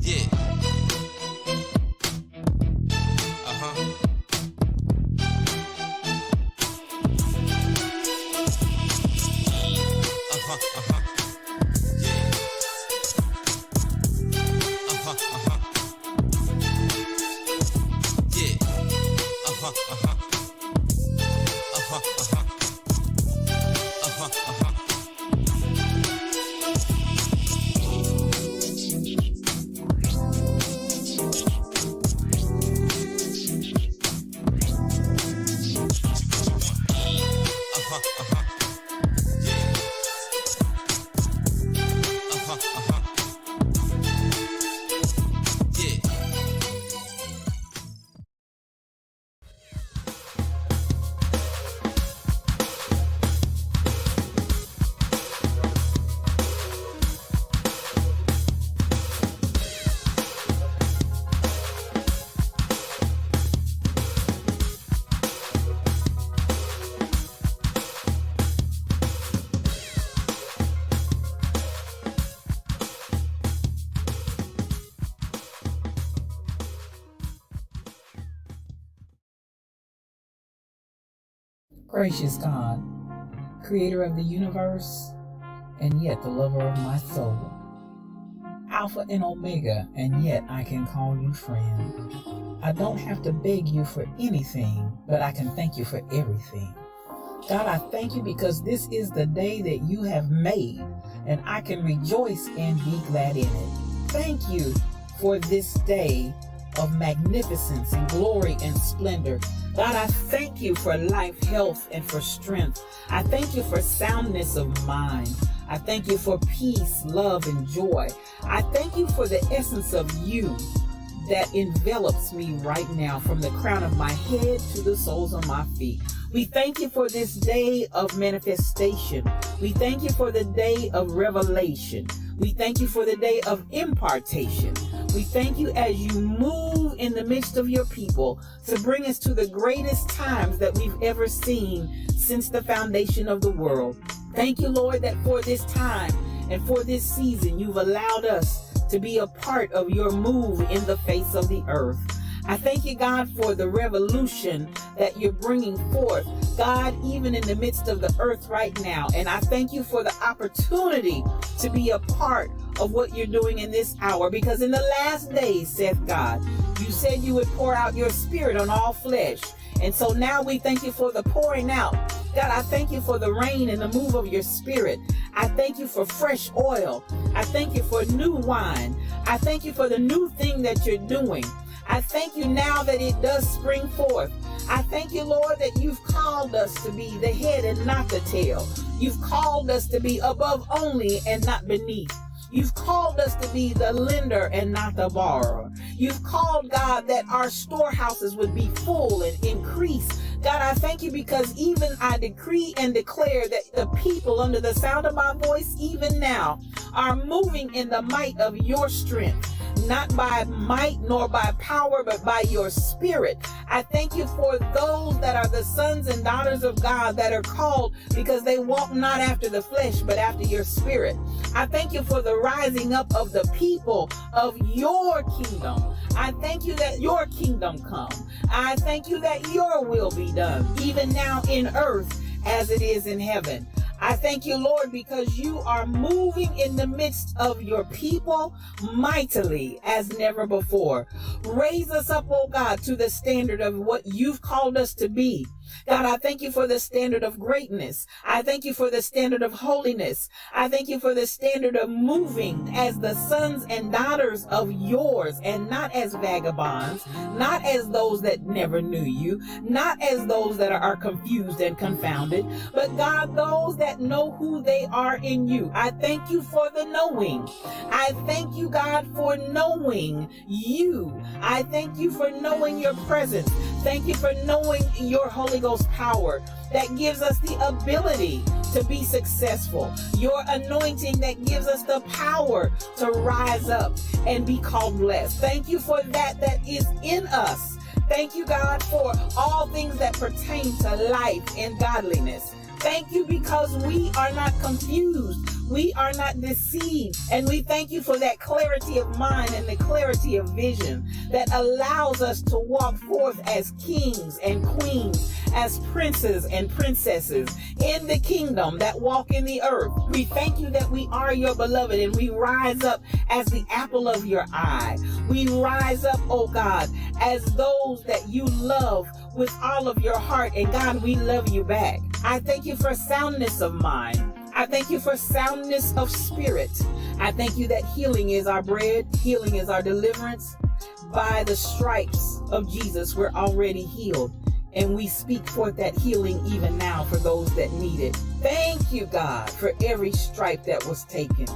Yeah. Uh-huh. Uh-huh. Uh-huh. Yeah. Uh-huh. Uh-huh. Yeah. Uh-huh. Uh-huh. Uh-huh. Uh-huh. Uh-huh. Uh-huh. Uh-huh. Uh-huh. Yeah. Uh-huh. Uh-huh. Yeah. Gracious God, creator of the universe, and yet the lover of my soul. Alpha and Omega, and yet I can call you friend. I don't have to beg you for anything, but I can thank you for everything. God, I thank you because this is the day that you have made, and I can rejoice and be glad in it. Thank you for this day of magnificence and glory and splendor. God, I thank you for life, health, and for strength. I thank you for soundness of mind. I thank you for peace, love, and joy. I thank you for the essence of you that envelops me right now, from the crown of my head to the soles of my feet. We thank you for this day of manifestation. We thank you for the day of revelation. We thank you for the day of impartation. We thank you as you move in the midst of your people to bring us to the greatest times that we've ever seen since the foundation of the world. Thank you, Lord, that for this time and for this season, you've allowed us to be a part of your move in the face of the earth. I thank you, God, for the revolution that you're bringing forth, God, even in the midst of the earth right now. And I thank you for the opportunity to be a part of what you're doing in this hour, because in the last days, saith God, you said you would pour out your spirit on all flesh. And so now we thank you for the pouring out. God, I thank you for the rain and the move of your spirit. I thank you for fresh oil. I thank you for new wine. I thank you for the new thing that you're doing. I thank you now that it does spring forth. I thank you, Lord, that you've called us to be the head and not the tail. You've called us to be above only and not beneath. You've called us to be the lender and not the borrower. You've called, God, that our storehouses would be full and increase. God, I thank you because even I decree and declare that the people under the sound of my voice, even now, are moving in the might of your strength. Not by might nor by power, but by your spirit. I thank you for those that are the sons and daughters of God that are called because they walk not after the flesh, but after your spirit. I thank you for the rising up of the people of your kingdom. I thank you that your kingdom come. I thank you that your will be done, even now in earth as it is in heaven. I thank you, Lord, because you are moving in the midst of your people mightily as never before. Raise us up, oh God, to the standard of what you've called us to be. God, I thank you for the standard of greatness. I thank you for the standard of holiness. I thank you for the standard of moving as the sons and daughters of yours, and not as vagabonds, not as those that never knew you, not as those that are confused and confounded, but God, those that know who they are in you. I thank you for the knowing. I thank you, God, for knowing you. I thank you for knowing your presence. Thank you for knowing your Holy Ghost power that gives us the ability to be successful. Your anointing that gives us the power to rise up and be called blessed. Thank you for that is in us. Thank you, God, for all things that pertain to life and godliness. Thank you because we are not confused. We are not deceived. And we thank you for that clarity of mind and the clarity of vision that allows us to walk forth as kings and queens, as princes and princesses in the kingdom that walk in the earth. We thank you that we are your beloved, and we rise up as the apple of your eye. We rise up, oh God, as those that you love with all of your heart. And God, we love you back. I thank you for soundness of mind. I thank you for soundness of spirit. I thank you that healing is our bread. Healing is our deliverance. By the stripes of Jesus, we're already healed. And we speak forth that healing even now for those that need it. Thank you, God, for every stripe that was taken.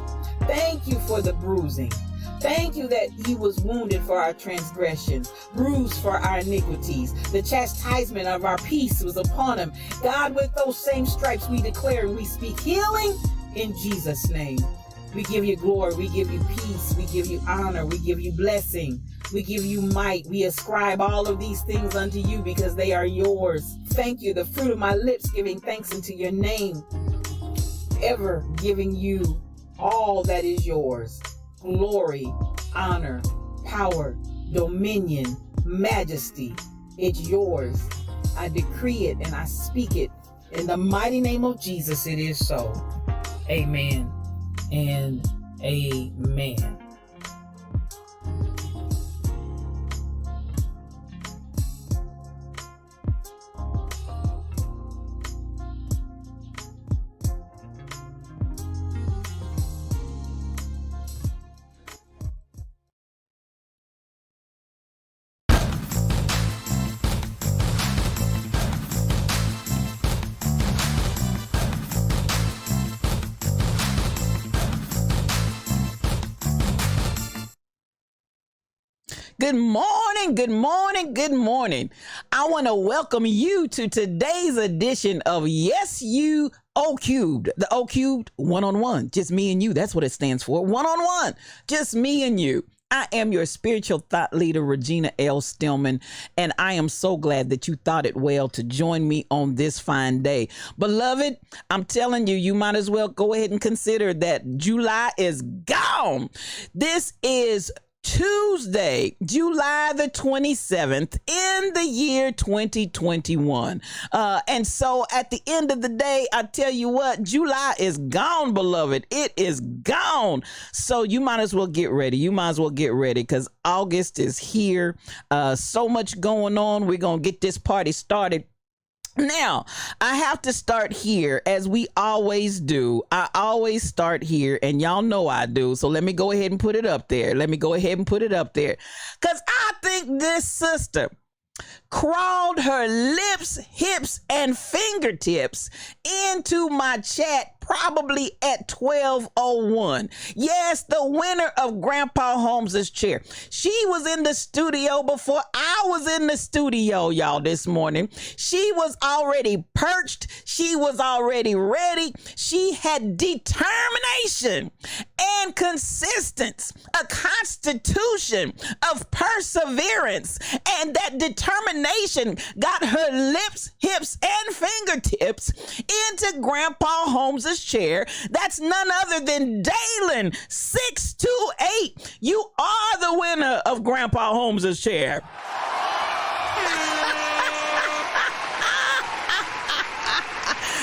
Thank you for the bruising. Thank you that he was wounded for our transgressions, bruised for our iniquities. The chastisement of our peace was upon him. God, with those same stripes we declare and we speak healing in Jesus' name. We give you glory, we give you peace, we give you honor, we give you blessing, we give you might. We ascribe all of these things unto you because they are yours. Thank you, the fruit of my lips giving thanks unto your name, ever giving you all that is yours. Glory, honor, power, dominion, majesty. It's yours. I decree it and I speak it. In the mighty name of Jesus, it is so. Amen and amen. Good morning, good morning, good morning. I want to welcome you to today's edition of Yes You O Cubed. The O Cubed, one-on-one, just me and you. That's what it stands for. One-on-one, just me and you. I am your spiritual thought leader, Regina L. Stillman, and I am so glad that you thought it well to join me on this fine day. Beloved, I'm telling you, you might as well go ahead and consider that July is gone. This is Tuesday, July the 27th in the year 2021. And so at the end of the day, I tell you what, July is gone, beloved. It is gone. So you might as well get ready. You might as well get ready because August is here. So much going on. We're going to get this party started. Now, I have to start here as we always do. I always start here and y'all know I do. So let me go ahead and put it up there. Because I think this sister crawled her lips, hips, and fingertips into my chat probably at 12:01. Yes, the winner of Grandpa Holmes's chair. She was in the studio before I was in the studio, y'all, this morning. She was already perched. She was already ready. She had determination and consistency, a constitution of perseverance, and that determination got her lips, hips, and fingertips into Grandpa Holmes's chair. That's none other than Dalen 628. You are the winner of Grandpa Holmes's chair.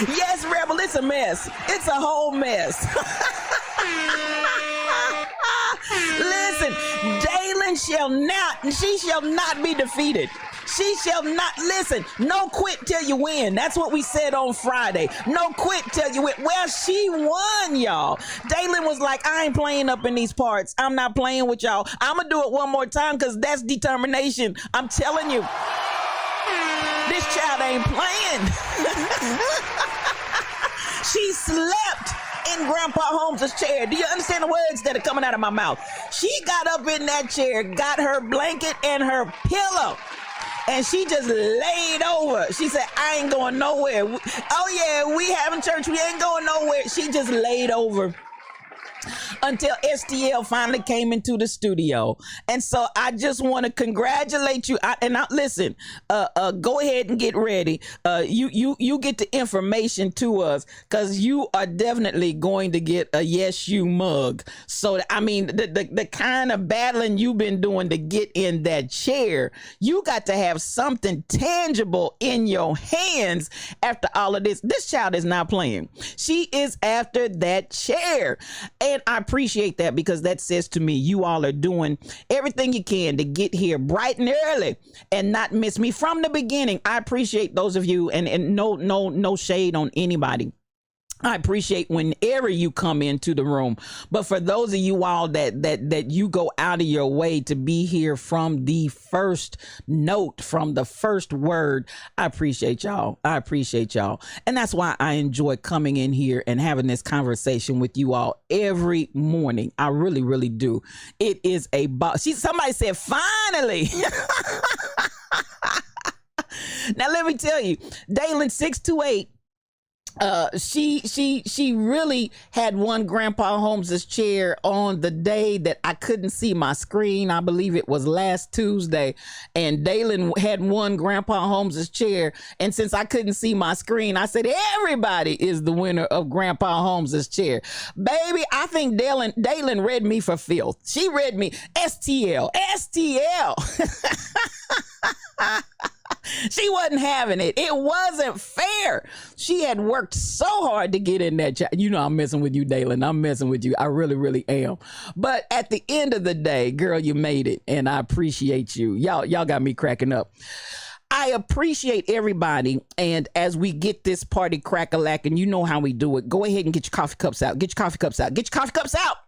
Yes, Rebel, it's a mess. It's a whole mess. Listen, Dalen she shall not be defeated. She shall not listen. No quit till you win. That's what we said on Friday. No quit till you win. Well, she won, y'all. Daylin was like, I ain't playing up in these parts. I'm not playing with y'all. I'm going to do it one more time because that's determination. I'm telling you. This child ain't playing. She slept in Grandpa Holmes' chair. Do you understand the words that are coming out of my mouth? She got up in that chair, got her blanket and her pillow, and she just laid over. She said, I ain't going nowhere. Oh yeah, we having church. We ain't going nowhere. She just laid over until STL finally came into the studio. And so I just want to congratulate you. Listen, go ahead and get ready. You get the information to us because you are definitely going to get a Yes You mug. So, I mean, the kind of battling you've been doing to get in that chair, you got to have something tangible in your hands after all of this. This child is not playing. She is after that chair. And I appreciate that because that says to me, you all are doing everything you can to get here bright and early and not miss me from the beginning. I appreciate those of you, and no shade on anybody. I appreciate whenever you come into the room, but for those of you all that you go out of your way to be here from the first note, from the first word, I appreciate y'all. I appreciate y'all. And that's why I enjoy coming in here and having this conversation with you all every morning. I really, really do. It is a somebody said, finally. Now, let me tell you, Daylin 628, she really had won Grandpa Holmes's chair on the day that I couldn't see my screen. I believe it was last Tuesday, and Daylin had won Grandpa Holmes's chair. And since I couldn't see my screen, I said everybody is the winner of Grandpa Holmes's chair. Baby, I think Daylin read me for filth. She read me STL. She wasn't having it. It wasn't fair. She had worked so hard to get in that chat. You know, I'm messing with you, Daylin. I'm messing with you. I really, really am. But at the end of the day, girl, you made it. And I appreciate you. Y'all got me cracking up. I appreciate everybody. And as we get this party crack-a-lacking, you know how we do it. Go ahead and get your coffee cups out. Get your coffee cups out. Get your coffee cups out.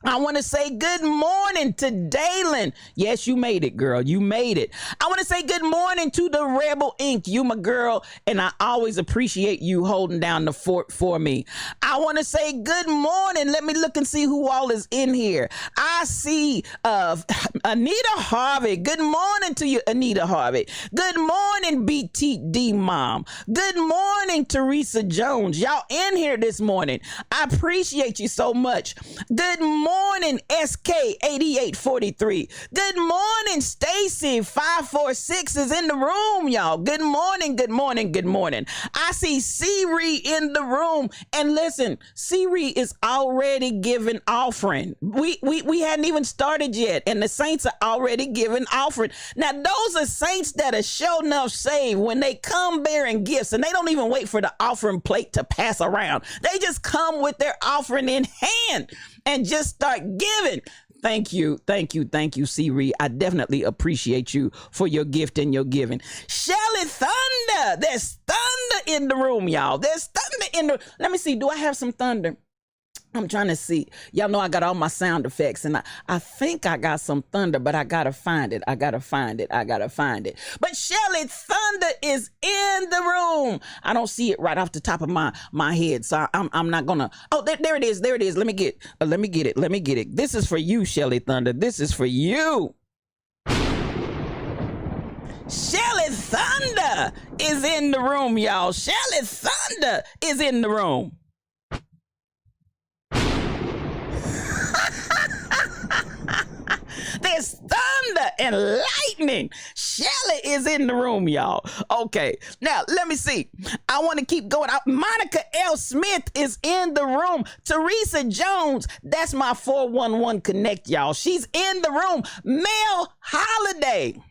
I want to say good morning to Daylin. Yes, you made it, girl. You made it. I want to say good morning to the Rebel Inc. You my girl, and I always appreciate you holding down the fort for me. I want to say good morning. Let me look and see who all is in here. I see Anita Harvey. Good morning to you, Anita Harvey. Good morning, BTD Mom. Good morning, Teresa Jones. Y'all in here this morning. I appreciate you so much. Good morning, SK8843. Good morning, Stacy 546 is in the room, y'all. Good morning, good morning, good morning. I see Siri in the room, and listen, Siri is already giving offering. We hadn't even started yet, and the saints are already giving offering. Now, those are saints that are sure enough saved when they come bearing gifts, and they don't even wait for the offering plate to pass around. They just come with their offering in hand and just start giving. Thank you, Siri. I definitely appreciate you for your gift and your giving. Shelly Thunder, there's thunder in the room, y'all. There's thunder in the. Let me see. Do I have some thunder? I'm trying to see. Y'all know I got all my sound effects, and I think I got some thunder, but I gotta find it. I gotta find it. But Shelly Thunder is in the room. I don't see it right off the top of my head, so I'm not gonna. Oh, there it is. Let me get it. This is for you, Shelly Thunder. This is for you. Shelly Thunder is in the room, y'all. Shelly Thunder is in the room. There's thunder and lightning. Shelly is in the room, y'all. Okay, now let me see. I want to keep going. Monica L. Smith is in the room. Teresa Jones, that's my 411 Connect, y'all. She's in the room. Mel Holiday.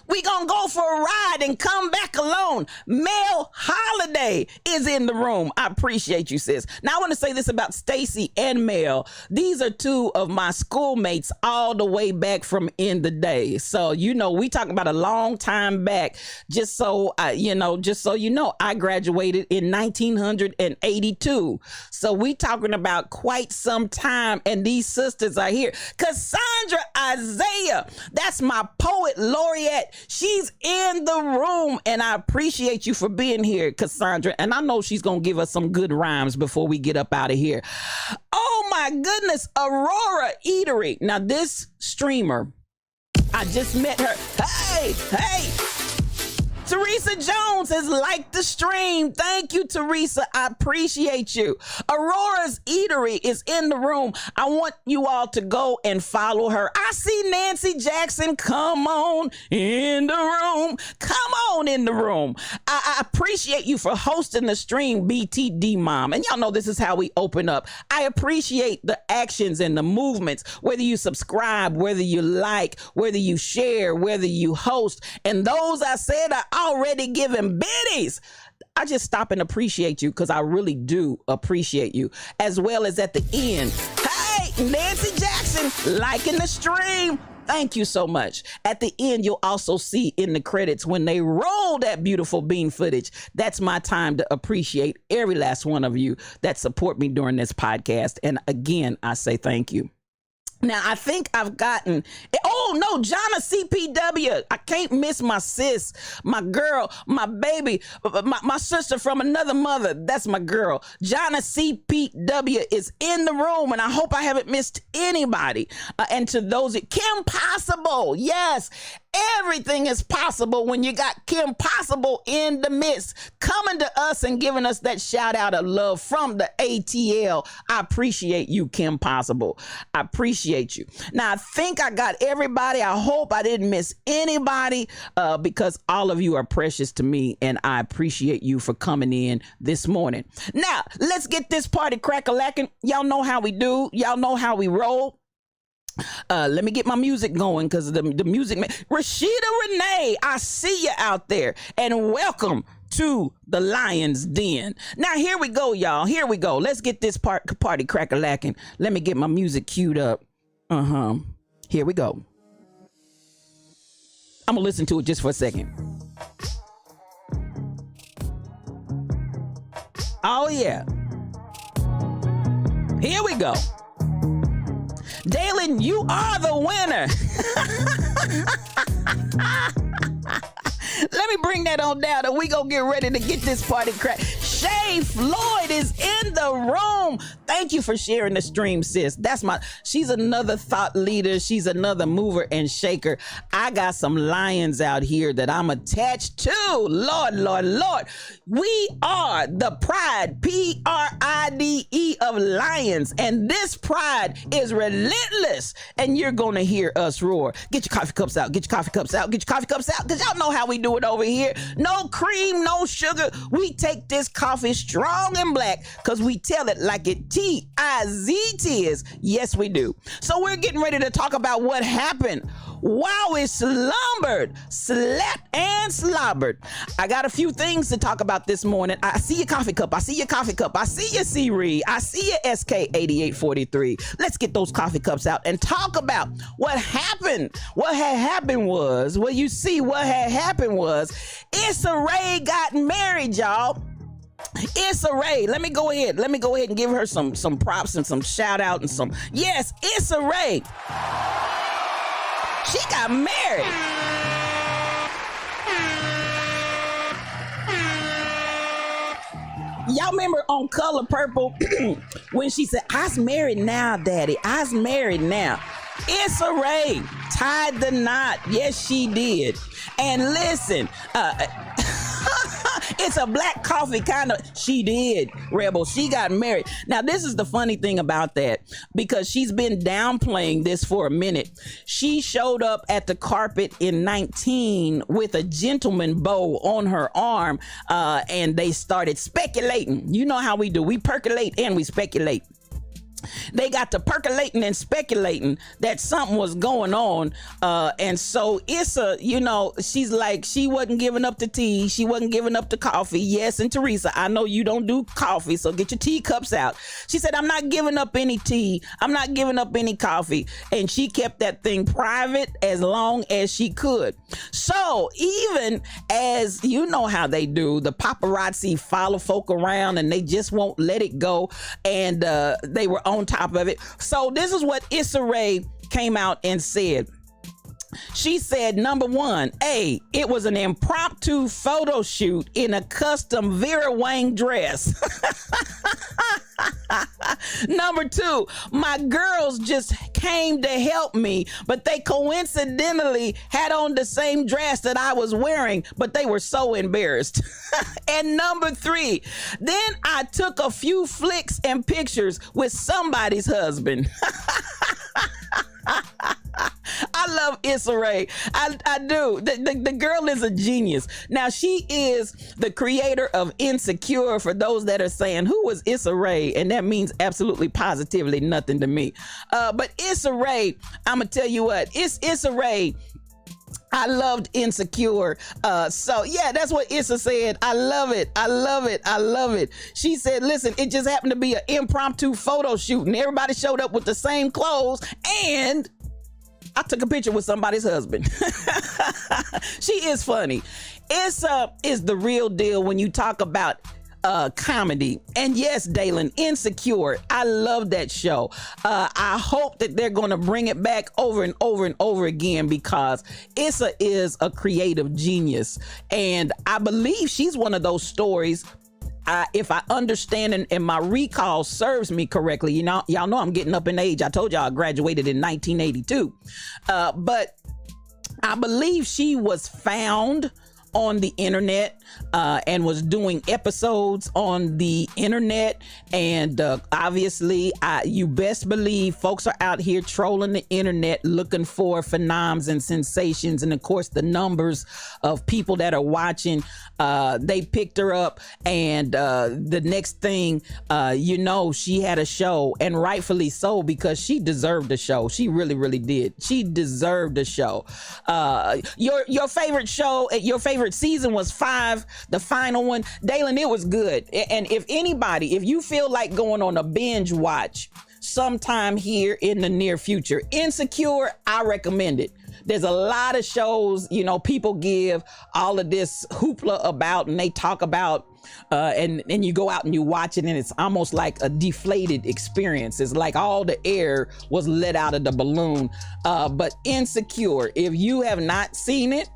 We gonna go for a ride and come back alone. Mel Holiday is in the room. I appreciate you, sis. Now I want to say this about Stacy and Mel. These are two of my schoolmates all the way back from in the day. So we talk about a long time back. Just so you know, I graduated in 1982. So we talking about quite some time, and these sisters are here. Cassandra Isaiah, that's my poet laureate. She's in the room, and I appreciate you for being here, Cassandra. And I know she's gonna give us some good rhymes before we get up out of here. Oh my goodness, Aurora Eatery. Now this streamer, I just met her. Hey, Teresa Jones has liked the stream. Thank you, Teresa. I appreciate you. Aurora's Eatery is in the room. I want you all to go and follow her. I see Nancy Jackson. Come on in the room. Come on in the room. I appreciate you for hosting the stream, BTD Mom. And y'all know this is how we open up. I appreciate the actions and the movements, whether you subscribe, whether you like, whether you share, whether you host. And those I said are already giving biddies. I just stop and appreciate you because I really do appreciate you. As well as at the end, hey, Nancy Jackson liking the stream. Thank you so much. At the end, you'll also see in the credits when they roll that beautiful bean footage. That's my time to appreciate every last one of you that support me during this podcast. And again, I say thank you. Now, I think I've gotten, oh no, Jonna CPW. I can't miss my sis, my girl, my baby, my sister from another mother. That's my girl. Jonna CPW is in the room, and I hope I haven't missed anybody. And to those, Kim Possible, yes. Everything is possible when you got Kim Possible in the midst, coming to us and giving us that shout out of love from the ATL. I appreciate you, Kim Possible. I appreciate you. Now, I think I got everybody. I hope I didn't miss anybody because all of you are precious to me, and I appreciate you for coming in this morning. Now, let's get this party crack-a-lacking. Y'all know how we do. Y'all know how we roll. Let me get my music going because the music man, Rashida Renee, I see you out there, and welcome to the Lion's Den. Now here we go, y'all. Here we go. Let's get this party crack-a-lacking. Let me get my music queued up. Here we go. I'm gonna listen to it just for a second. Oh yeah. Here we go. Dalen, you are the winner. Let me bring that on down and we gonna get ready to get this party crack. Shay Floyd is in the room. Thank you for sharing the stream, sis. She's another thought leader. She's another mover and shaker. I got some lions out here that I'm attached to. Lord, Lord, Lord. We are the Pride, Pride of Lions. And this pride is relentless. And you're going to hear us roar. Get your coffee cups out. Get your coffee cups out. Get your coffee cups out. Because y'all know how we do it over here. No cream, no sugar. We take this coffee strong and black because we tell it like it T-I-Z-T is. Yes, we do. So we're getting ready to talk about what happened while we slumbered, slept, and slobbered. I got a few things to talk about this morning. I see your coffee cup. I see your coffee cup. I see your C-Reed. I see your SK8843. Let's get those coffee cups out and talk about what happened. What had happened was, well, you see what had happened was Issa Rae got married, y'all. Issa Rae, let me go ahead and give her some props and some shout out and some, yes, Issa Rae. She got married. Y'all remember on Color Purple when she said, I's married now, daddy. I's married now. Issa Rae tied the knot. Yes, she did. And listen, it's a black coffee kind of, she did, Rebel. She got married. Now, this is the funny thing about that, because she's been downplaying this for a minute. She showed up at the carpet in 19 with a gentleman bow on her arm, and they started speculating. You know how we do. We percolate and we speculate. they got to percolating and speculating that something was going on. And so Issa, you know, she's like, she wasn't giving up the tea. She wasn't giving up the coffee. Yes, and Teresa, I know you don't do coffee, so get your teacups out. She said, I'm not giving up any tea. I'm not giving up any coffee. And she kept that thing private as long as she could. So even as you know how they do, the paparazzi follow folk around and they just won't let it go. And they were on top of it. So this is what Issa Rae came out and said. She said, number one, it was an impromptu photo shoot in a custom Vera Wang dress. Number two, my girls just came to help me, but they coincidentally had on the same dress that I was wearing, but they were so embarrassed. And number three, then I took a few flicks and pictures with somebody's husband. I love Issa Rae. I do. The girl is a genius. Now, she is the creator of Insecure, for those that are saying, who was Issa Rae? And that means absolutely positively nothing to me. But Issa Rae, I'm going to tell you what, Issa Rae, I loved Insecure. So yeah, that's what Issa said. I love it. I love it. I love it. She said, listen, it just happened to be an impromptu photo shoot and everybody showed up with the same clothes and I took a picture with somebody's husband. She is funny. Issa is the real deal when you talk about comedy. And yes, Dalen, Insecure, I love that show. I hope that they're going to bring it back over and over and over again because Issa is a creative genius. And I believe she's one of those stories, if I understand and my recall serves me correctly, you know, y'all know I'm getting up in age. I told y'all I graduated in 1982. But I believe she was found on the internet and was doing episodes on the internet, and obviously you best believe folks are out here trolling the internet looking for phenoms and sensations, and of course the numbers of people that are watching. They picked her up, and the next thing you know, she had a show, and rightfully so, because she deserved a show. She really did. She deserved a show. Your favorite show, your favorite season was 5, the final one. Dalen, it was good. And if you feel like going on a binge watch sometime here in the near future, Insecure, I recommend it. There's a lot of shows, you know, people give all of this hoopla about, and they talk about, and you go out and you watch it, and it's almost like a deflated experience. It's like all the air was let out of the balloon. But Insecure, if you have not seen it,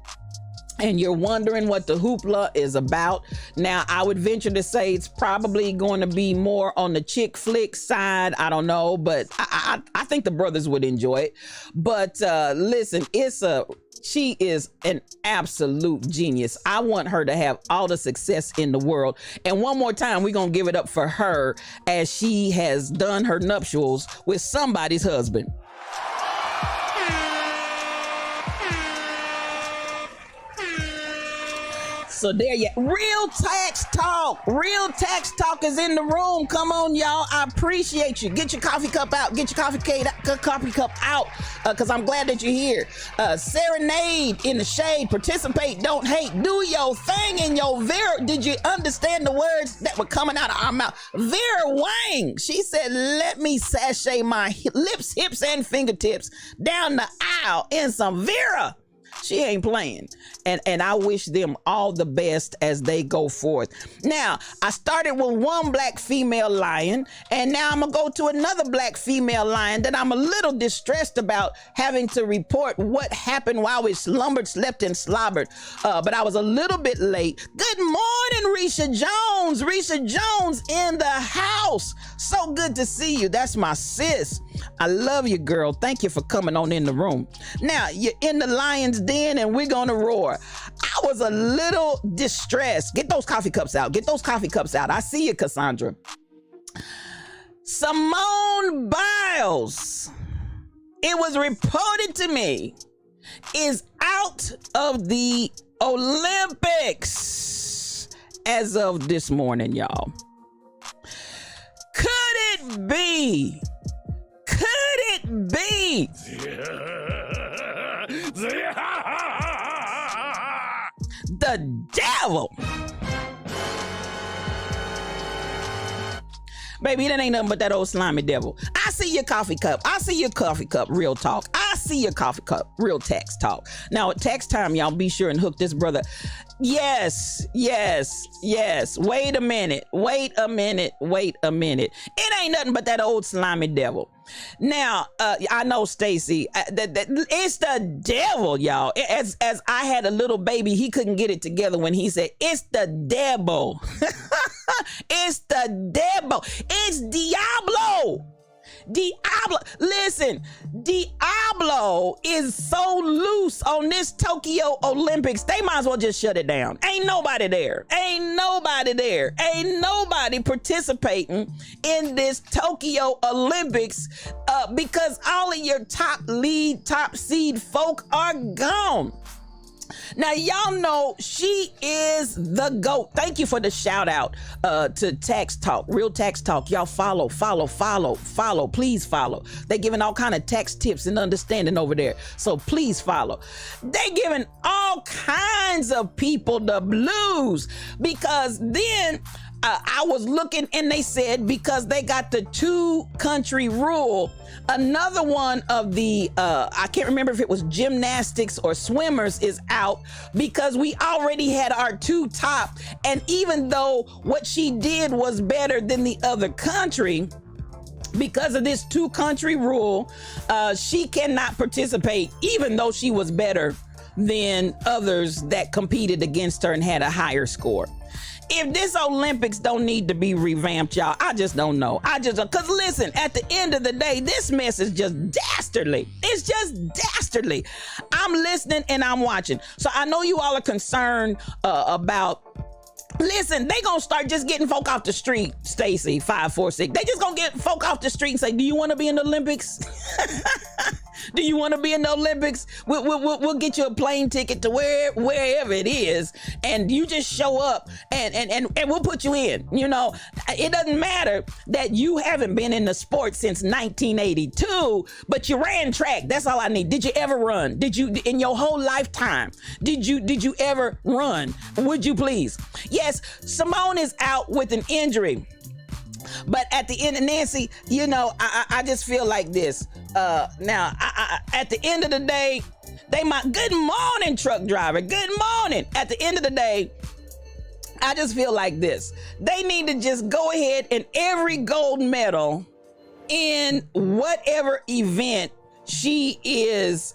and you're wondering what the hoopla is about, now I would venture to say it's probably going to be more on the chick flick side. I don't know, but I think the brothers would enjoy it. But listen, she is an absolute genius. I want her to have all the success in the world. And one more time, we're going to give it up for her as she has done her nuptials with somebody's husband. So there you Real Tax Talk is in the room. Come on, y'all. I appreciate you. Get your coffee cup out. Get your coffee cup out, because I'm glad that you're here. Serenade in the shade. Participate. Don't hate. Do your thing in your Vera. Did you understand the words that were coming out of our mouth? Vera Wang. She said, let me sashay my lips, hips, and fingertips down the aisle in some Vera. She ain't playing. And I wish them all the best as they go forth. Now, I started with one black female lion, and now I'm going to go to another black female lion that I'm a little distressed about having to report what happened while we slumbered, slept, and slobbered. But I was a little bit late. Good morning, Risha Jones. Risha Jones in the house. So good to see you. That's my sis. I love you, girl. Thank you for coming on in the room. Now, you're in the lion's den, and we're going to roar. I was a little distressed. Get those coffee cups out. Get those coffee cups out. I see you, Cassandra. Simone Biles, it was reported to me, is out of the Olympics as of this morning, y'all. Could it be be the devil. Baby, that ain't nothing but that old slimy devil. I see your coffee cup. I see your coffee cup. Real talk. I see your coffee cup. Real tax talk. Now, at tax time, y'all be sure and hook this brother. Yes. Wait a minute. It ain't nothing but that old slimy devil. Now, I know, Stacy, it's the devil, y'all. As I had a little baby, he couldn't get it together when he said, it's the devil. It's the devil. It's Diablo. Listen, Diablo is so loose on this Tokyo Olympics, they might as well just shut it down. Ain't nobody there. Ain't nobody participating in this Tokyo Olympics because all of your top seed folk are gone. Now, y'all know she is the GOAT. Thank you for the shout out to Tax Talk, Real Tax Talk. Y'all follow. Please follow. They're giving all kind of tax tips and understanding over there. So please follow. They're giving all kinds of people the blues because then I was looking and they said because they got the 2-country rule, another one of the, I can't remember if it was gymnastics or swimmers is out because we already had our 2 top. And even though what she did was better than the other country, because of this 2-country rule, she cannot participate even though she was better than others that competed against her and had a higher score. If this Olympics don't need to be revamped, y'all, I just don't know. Because listen, at the end of the day, this mess is just dastardly. It's just dastardly. I'm listening and I'm watching. So I know you all are concerned about, listen, they gonna start just getting folk off the street, Stacy, 546. They just gonna get folk off the street and say, do you want to be in the Olympics? Do you want to be in the Olympics? We'll get you a plane ticket to wherever it is, and you just show up, and we'll put you in. You know, it doesn't matter that you haven't been in the sport since 1982, but you ran track. That's all I need. Did you ever run? Did you, in your whole lifetime, did you ever run? Would you please? Yes, Simone is out with an injury. But at the end, Nancy, you know, I just feel like this. Now, at the end of the day, good morning, truck driver. Good morning. At the end of the day, I just feel like this. They need to just go ahead and every gold medal in whatever event she is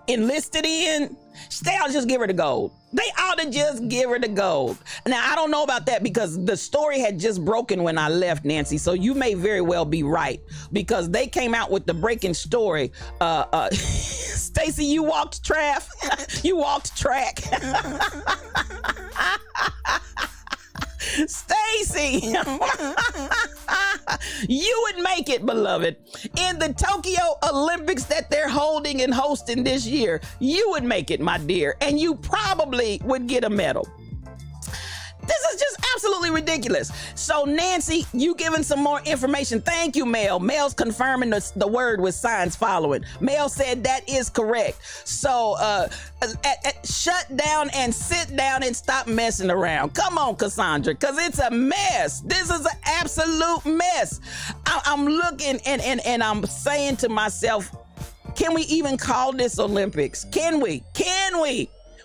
enlisted in, they ought to just give her the gold. They ought to just give her the gold. Now, I don't know about that because the story had just broken when I left, Nancy. So you may very well be right because they came out with the breaking story. Stacy, you walked track. You walked track. Stacy, you would make it, beloved. In the Tokyo Olympics that they're holding and hosting this year, you would make it, my dear, and you probably would get a medal. This is just absolutely ridiculous. So, Nancy, you giving some more information. Thank you, Mel. Mel's confirming the word with signs following. Mel said that is correct. So, shut down and sit down and stop messing around. Come on, Cassandra, because it's a mess. This is an absolute mess. I'm looking and I'm saying to myself, can we even call this Olympics? Can we?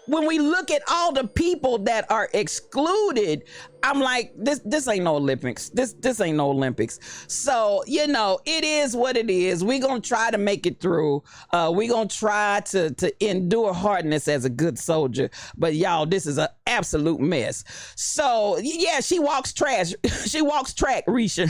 When we look at all the people that are excluded, I'm like, this ain't no Olympics. This ain't no Olympics. So, you know, it is what it is. We're going to try to make it through. We're going to try to endure hardness as a good soldier. But y'all, this is an absolute mess. So, yeah, she walks trash. She walks track, Risha.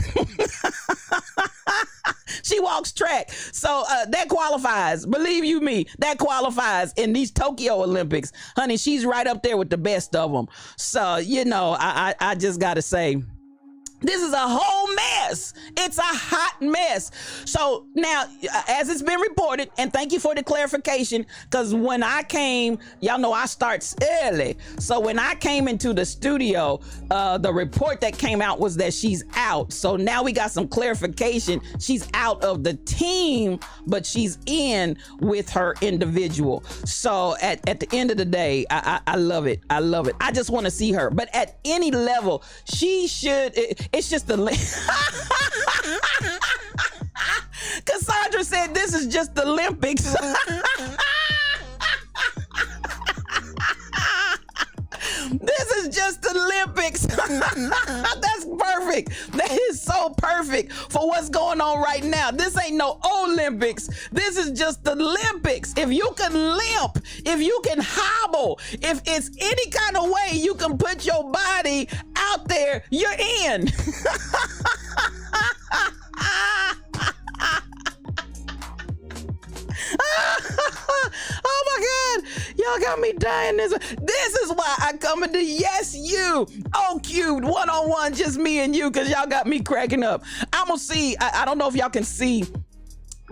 She walks track. So that qualifies. Believe you me, that qualifies in these Tokyo Olympics. Honey, she's right up there with the best of them. So, you know, I just got to say, This is a whole mess. It's a hot mess. So now, as it's been reported, and thank you for the clarification, because when I came, y'all know I start early. So when I came into the studio, the report that came out was that she's out. So now we got some clarification. She's out of the team, but she's in with her individual. So at the end of the day, I love it. I love it. I just want to see her. But at any level, she should... It's just the Cassandra said this is just the Olympics. This is just the Olympics. That's perfect. That is so perfect for what's going on right now. This ain't no Olympics. This is just the Olympics. If you can limp, if you can hobble, if it's any kind of way you can put your body out there, you're in. Oh my God, y'all got me dying. This is why I come into Yes You O Cubed 1-on-1, just me and you, because y'all got me cracking up. I'm gonna see, I don't know if y'all can see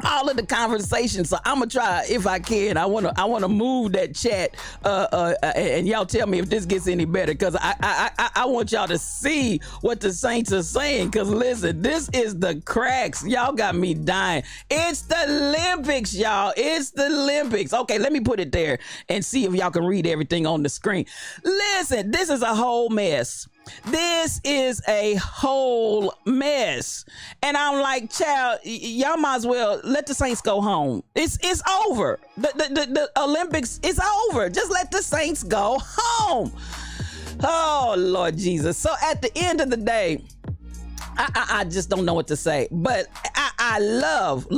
all of the conversations, so I'm gonna try if I can. I wanna move that chat, and y'all tell me if this gets any better, because I want y'all to see what the Saints are saying. Because listen, this is the cracks. Y'all got me dying. It's the Olympics, y'all. It's the Olympics. Okay, let me put it there and see if y'all can read everything on the screen. Listen, this is a whole mess. This is a whole mess. And I'm like, child, y'all might as well let the Saints go home. It's over. The Olympics is over. Just let the Saints go home. Oh, Lord Jesus. So at the end of the day, I just don't know what to say. But I love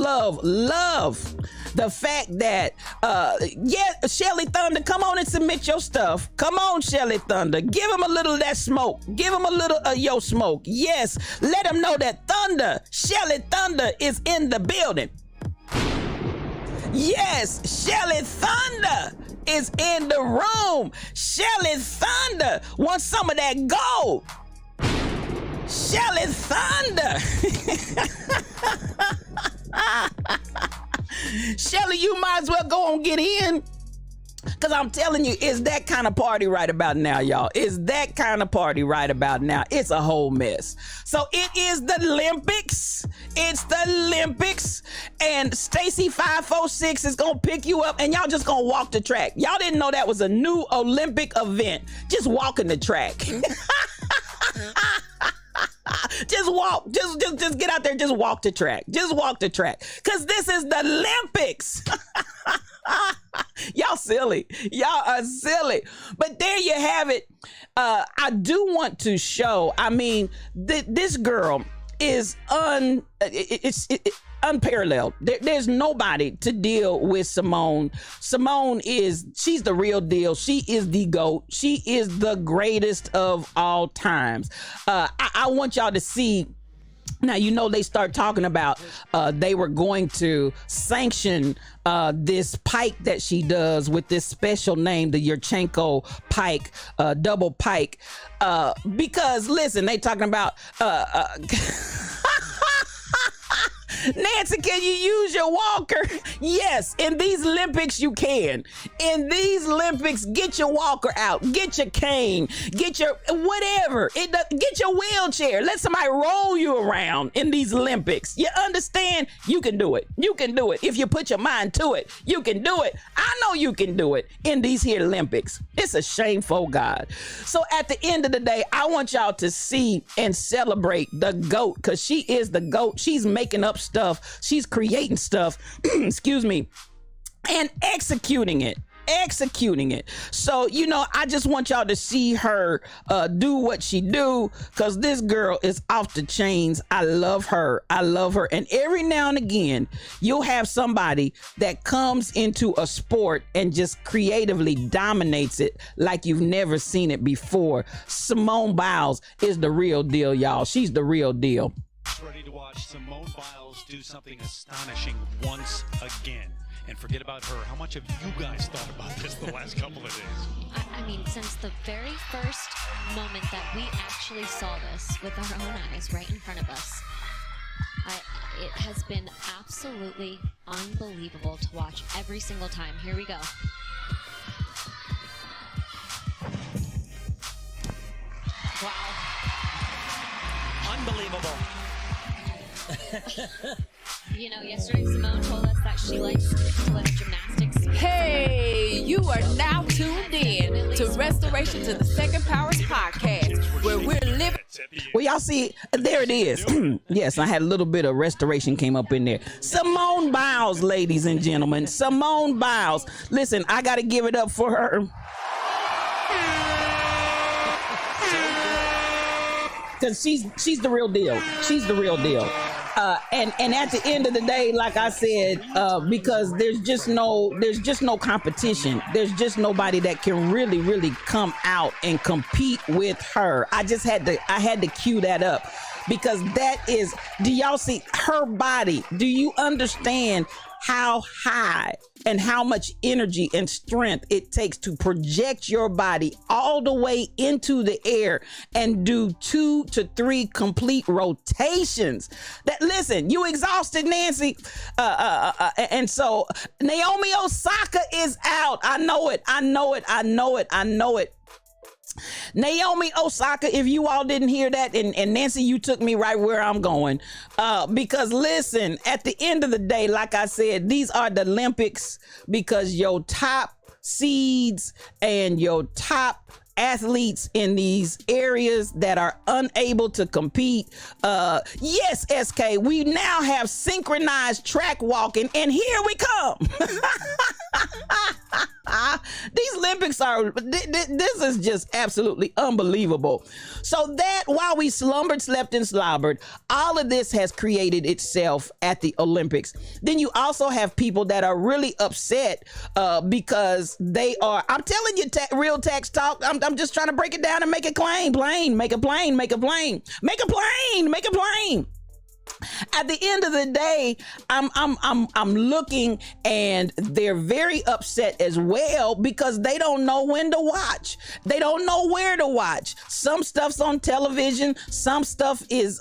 the fact that, Shelly Thunder, come on and submit your stuff. Come on, Shelly Thunder. Give him a little of that smoke. Give him a little of your smoke. Yes, let him know that Shelly Thunder is in the building. Yes, Shelly Thunder is in the room. Shelly Thunder wants some of that gold. Shelly Thunder. Shelly, you might as well go on get in, because I'm telling you, it's that kind of party right about now, y'all. It's that kind of party right about now. It's a whole mess. So it is the Olympics. It's the Olympics. And Stacy 546 is going to pick you up, and y'all just going to walk the track. Y'all didn't know that was a new Olympic event. Just walking the track. Just walk. Just get out there. Just walk the track. Just walk the track. Because this is the Olympics. Y'all silly. Y'all are silly. But there you have it. I do want to show, I mean, this girl is unparalleled. There's nobody to deal with Simone. Simone she's the real deal. She is the GOAT. She is the greatest of all times. I want y'all to see. Now, you know, they start talking about they were going to sanction this pike that she does with this special name, the Yurchenko pike, double pike, because listen, they talking about Nancy, can you use your walker? Yes, in these Olympics you can. In these Olympics, get your walker out, get your cane, get your whatever, get your wheelchair. Let somebody roll you around in these Olympics. You understand? You can do it. You can do it. If you put your mind to it, you can do it. I know you can do it in these here Olympics. It's a shameful God. So at the end of the day, I want y'all to see and celebrate the GOAT, because she is the GOAT. She's making up stuff. She's creating stuff, excuse me, and executing it. So, you know, I just want y'all to see her do what she do, because this girl is off the chains. I love her. And every now and again, you'll have somebody that comes into a sport and just creatively dominates it like you've never seen it before. Simone Biles is the real deal, y'all. She's the real deal. Ready to watch Simone Biles do something astonishing once again. And forget about her. How much have you guys thought about this the last couple of days? I mean, since the very first moment that we actually saw this with our own eyes right in front of us, it has been absolutely unbelievable to watch every single time. Here we go. Wow. Unbelievable. You know, yesterday Simone told us that she likes to lift gymnastics. Hey, you are now tuned in to Restoration to the Second Powers podcast, where we're living. Well, y'all see, there it is. Yes, I had a little bit of restoration came up in there. Simone Biles, ladies and gentlemen. Simone Biles. Listen, I got to give it up for her. Because she's the real deal. She's the real deal. And at the end of the day, like I said, because there's just no competition. There's just nobody that can really come out and compete with her. I had to cue that up, because that is, do y'all see her body? Do you understand how high and how much energy and strength it takes to project your body all the way into the air and do 2 to 3 complete rotations? That, listen, you exhausted, Nancy. And so Naomi Osaka is out. I know it. Naomi Osaka, if you all didn't hear that, and Nancy, you took me right where I'm going, because listen, at the end of the day, like I said, these are the Olympics, because your top seeds and your top athletes in these areas that are unable to compete. Yes, SK, we now have synchronized track walking, and here we come. These Olympics are, this is just absolutely unbelievable. So that while we slumbered, slept, and slobbered, all of this has created itself at the Olympics. Then you also have people that are really upset because they are, I'm telling you, real tax talk, I'm just trying to break it down and make it plain, make it plain. At the end of the day, I'm looking, and they're very upset as well, because they don't know when to watch. They don't know where to watch. Some stuff's on television. Some stuff is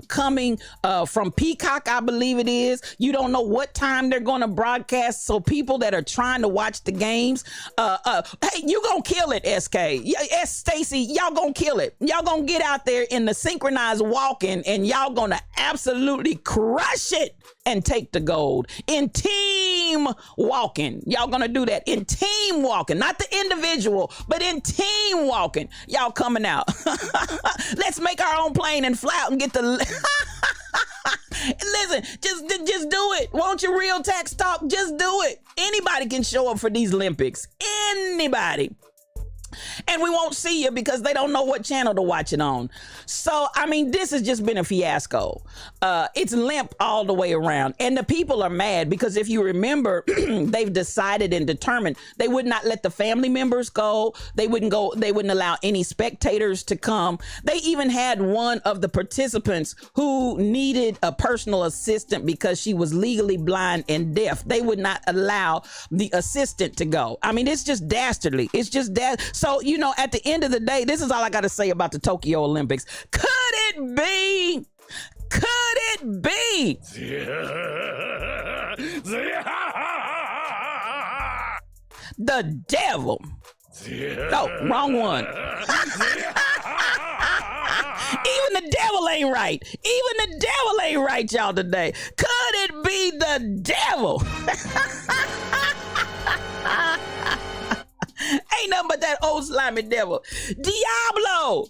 coming from Peacock, I believe it is. You don't know what time they're going to broadcast. So people that are trying to watch the games, hey, you gonna kill it, SK. Stacy, y'all gonna kill it. Y'all gonna get out there in the synchronized walking, and y'all gonna absolutely crush it and take the gold in team walking. Y'all gonna do that in team walking, not the individual, but in team walking. Y'all coming out. Let's make our own plane and fly out and get the listen, just do it. Won't you, real tax talk? Just do it. Anybody can show up for these Olympics. Anybody. And we won't see you because they don't know what channel to watch it on. So, I mean, this has just been a fiasco. It's limp all the way around. And the people are mad because, if you remember, they've decided and determined they would not let the family members go. They wouldn't allow any spectators to come. They even had one of the participants who needed a personal assistant because she was legally blind and deaf. They would not allow the assistant to go. I mean, it's just dastardly. It's just So, you know, at the end of the day, this is all I got to say about the Tokyo Olympics. Could it be? The devil. Oh, wrong one. Even the devil ain't right. Even the devil ain't right, y'all, today. Could it be the devil? Ain't nothing but that old slimy devil. Diablo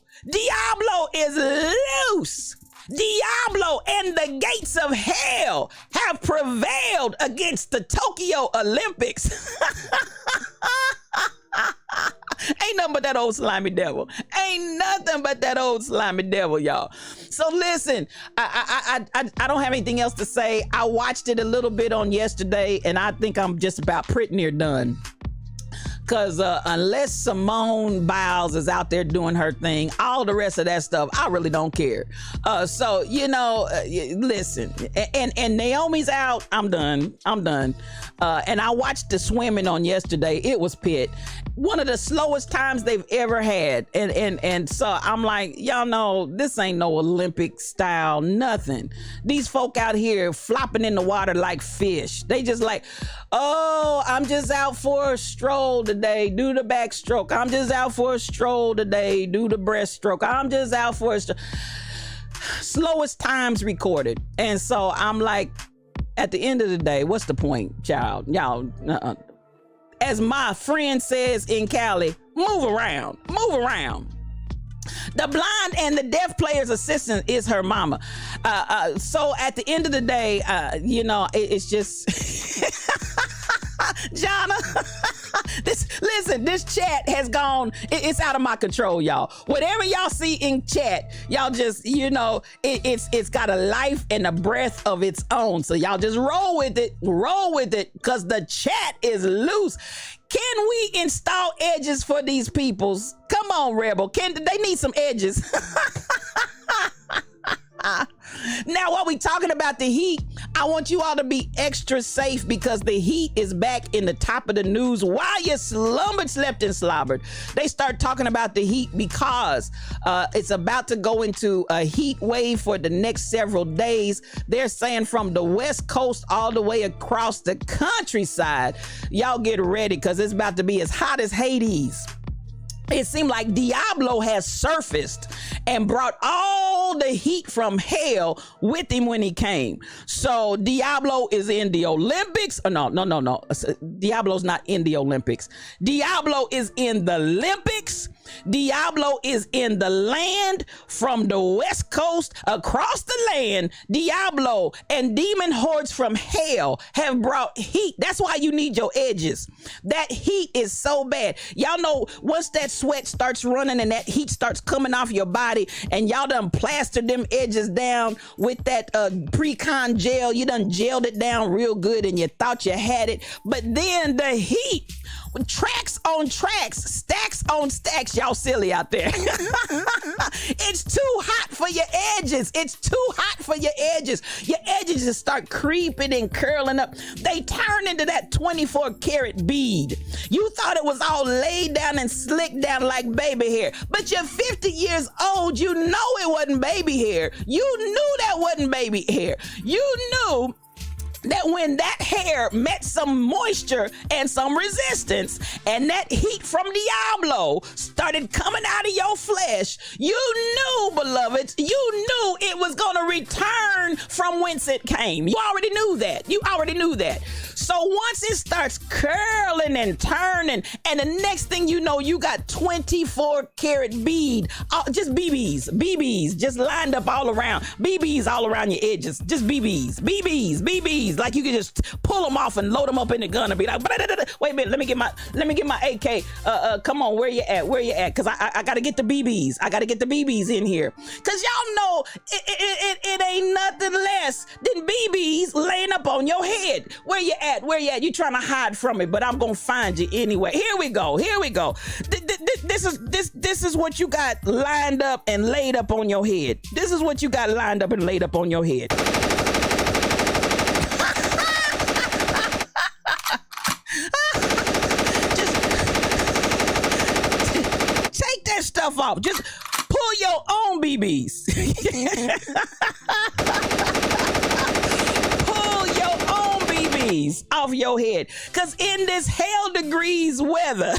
is loose. Diablo and the gates of hell have prevailed against the Tokyo Olympics. Ain't nothing but that old slimy devil. Ain't nothing but that old slimy devil, y'all. So listen, I don't have anything else to say. I watched it a little bit on yesterday, and I think I'm just about pretty near done. Because unless Simone Biles is out there doing her thing, all the rest of that stuff, I really don't care. So, listen, and Naomi's out. I'm done. And I watched the swimming on yesterday. It was pit. One of the slowest times they've ever had. And so I'm like, y'all know, this ain't no Olympic style, nothing. These folk out here flopping in the water like fish. They just like, oh, I'm just out for a stroll today. Do the backstroke. I'm just out for a stroll today. Do the breaststroke. I'm just out for a slowest times recorded. And so I'm like, at the end of the day, what's the point, child? Y'all, as my friend says in Cali, move around. The blind and the deaf player's assistant is her mama. So at the end of the day, it's just Jonna. This chat has gone. It's out of my control, y'all. Whatever y'all see in chat, y'all just, it's got a life and a breath of its own. So y'all just roll with it, because the chat is loose. Can we install edges for these peoples? Come on, Rebel. They need some edges? Now, while we talking about the heat, I want you all to be extra safe, because the heat is back in the top of the news. While you slumbered, slept, and slobbered, they start talking about the heat because it's about to go into a heat wave for the next several days. They're saying from the West Coast all the way across the countryside. Y'all get ready, because it's about to be as hot as Hades. It seemed like Diablo has surfaced and brought all the heat from hell with him when he came. So Diablo is in the Olympics. No. Diablo's not in the Olympics. Diablo is in the Olympics. Diablo is in the land, from the West Coast across the land. Diablo and demon hordes from hell have brought heat. That's why you need your edges. That heat is so bad. Y'all know, once that sweat starts running and that heat starts coming off your body, and y'all done plastered them edges down with that pre-con gel, you done gelled it down real good and you thought you had it, but then the heat, tracks on tracks, stacks on stacks, y'all silly out there. It's too hot for your edges. Your edges just start creeping and curling up. They turn into that 24 karat bead. You thought it was all laid down and slicked down like baby hair, but you're 50 years old. You know it wasn't baby hair. You knew that wasn't baby hair. You knew that when that hair met some moisture and some resistance, and that heat from Diablo started coming out of your flesh, you knew, beloveds, you knew it was going to return from whence it came. You already knew that. So once it starts curling and turning, and the next thing you know, you got 24 karat bead, just BBs, just lined up all around, BBs all around your edges, just BBs, like you could just pull them off and load them up in the gun and be like, wait a minute, let me get my AK. Come on, where you at? Because I gotta get the BBs in here, because y'all know it ain't nothing less than BBs laying up on your head. Where you at? You trying to hide from it, but I'm gonna find you anyway. Here we go. This is what you got lined up and laid up on your head. Take that stuff off. Just pull your own BBs. Pull your own BBs off your head. Because in this hell degrees weather,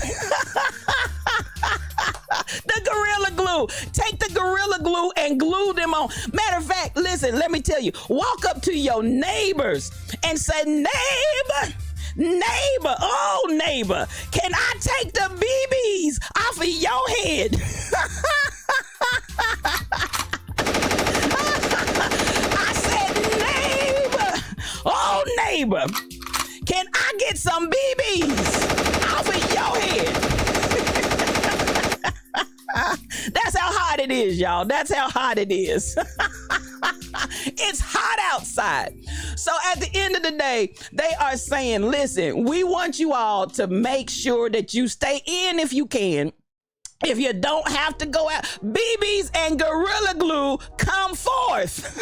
the Gorilla Glue. Take the Gorilla Glue and glue them on. Matter of fact, listen, let me tell you. Walk up to your neighbors and say, neighbor, can I take the BBs off of your head? I said, neighbor, can I get some BBs off of your head? That's how hot it is, y'all. It's hot outside. So at the end of the day, they are saying, listen, we want you all to make sure that you stay in if you can. If you don't have to go out, BBs and Gorilla Glue come forth.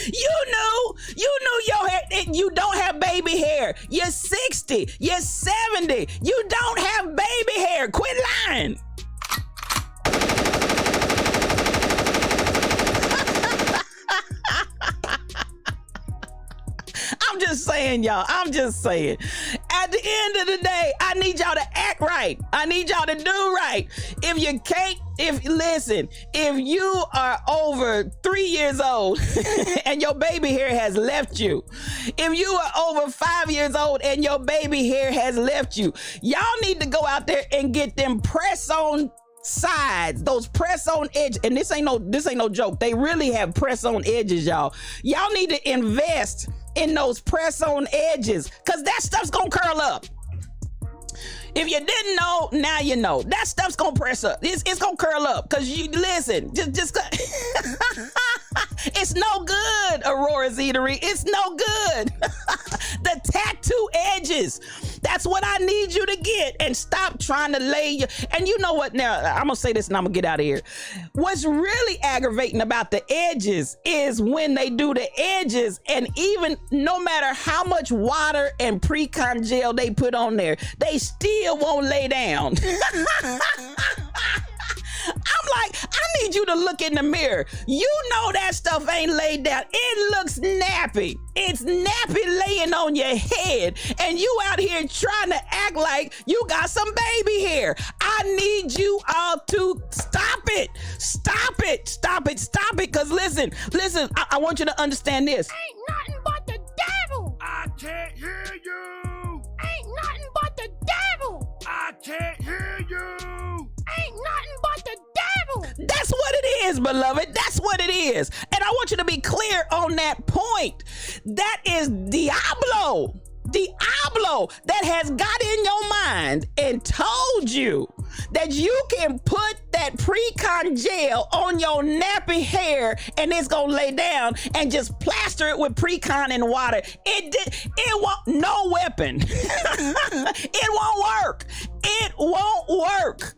You knew your hair, you don't have baby hair. You're 60, you're 70, you don't have baby hair. Quit lying. I'm just saying, y'all. I'm just saying. At the end of the day, I need y'all to act right. I need y'all to do right. If you can't, if you are over 3 years old and your baby hair has left you, if you are over 5 years old and your baby hair has left you, y'all need to go out there and get them press-on sides, those press-on edges. And this ain't no joke. They really have press-on edges, y'all. Y'all need to invest in those press-on edges, because that stuff's gonna curl up. If you didn't know, now you know. That stuff's gonna press up. It's gonna curl up. Cause you listen, just it's no good, Aurora's Eatery. It's no good. The tattoo edges. That's what I need you to get, and stop trying to lay your, and you know what, now I'm gonna say this and I'm gonna get out of here. What's really aggravating about the edges is when they do the edges, and even no matter how much water and pre-con gel they put on there, they still won't lay down. I'm like, I need you to look in the mirror. You know that stuff ain't laid down. It looks nappy. It's nappy laying on your head, and you out here trying to act like you got some baby hair. I need you all to stop it. Stop it. Stop it. Stop it. Because listen, I want you to understand this. Ain't nothing but the devil. I can't hear you. Ain't nothing but the devil. I can't hear you. Ain't nothing but the devil. That's what it is, beloved. That's what it is. And I want you to be clear on that point. That is Diablo. Diablo that has got in your mind and told you that you can put that pre-con gel on your nappy hair and it's gonna lay down, and just plaster it with pre-con and water. It won't, no weapon. It won't work. It won't work.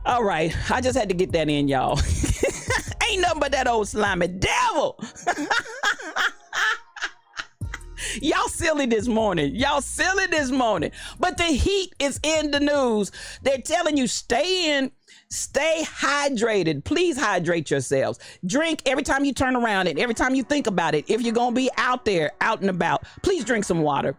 All right, I just had to get that in, y'all. Ain't nothing but that old slimy devil. Y'all silly this morning. Y'all silly this morning. But the heat is in the news. They're telling you stay in, stay hydrated. Please hydrate yourselves. Drink every time you turn around and every time you think about it. If you're going to be out there, out and about, please drink some water.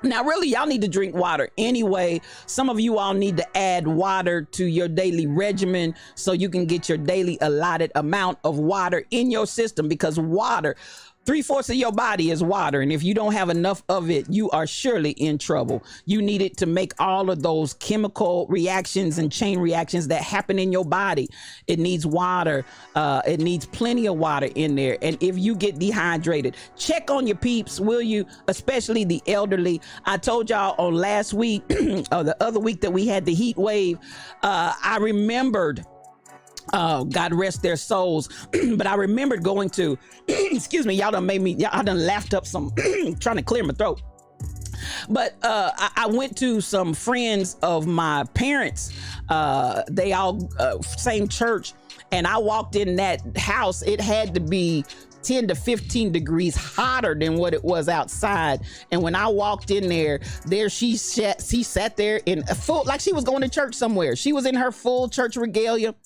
Now, really, y'all need to drink water anyway. Some of you all need to add water to your daily regimen so you can get your daily allotted amount of water in your system, because water, 3/4 of your body is water, and if you don't have enough of it, you are surely in trouble. You need it to make all of those chemical reactions and chain reactions that happen in your body. It needs water. It needs plenty of water in there. And if you get dehydrated, check on your peeps, will you? Especially the elderly. I told y'all on last week or the other week that we had the heat wave. I remembered, God rest their souls, but I remembered going to, excuse me, y'all done made me, I done laughed up some, trying to clear my throat. But I went to some friends of my parents. They all, same church. And I walked in that house. It had to be 10 to 15 degrees hotter than what it was outside. And when I walked in there, she sat there in a full, like she was going to church somewhere. She was in her full church regalia.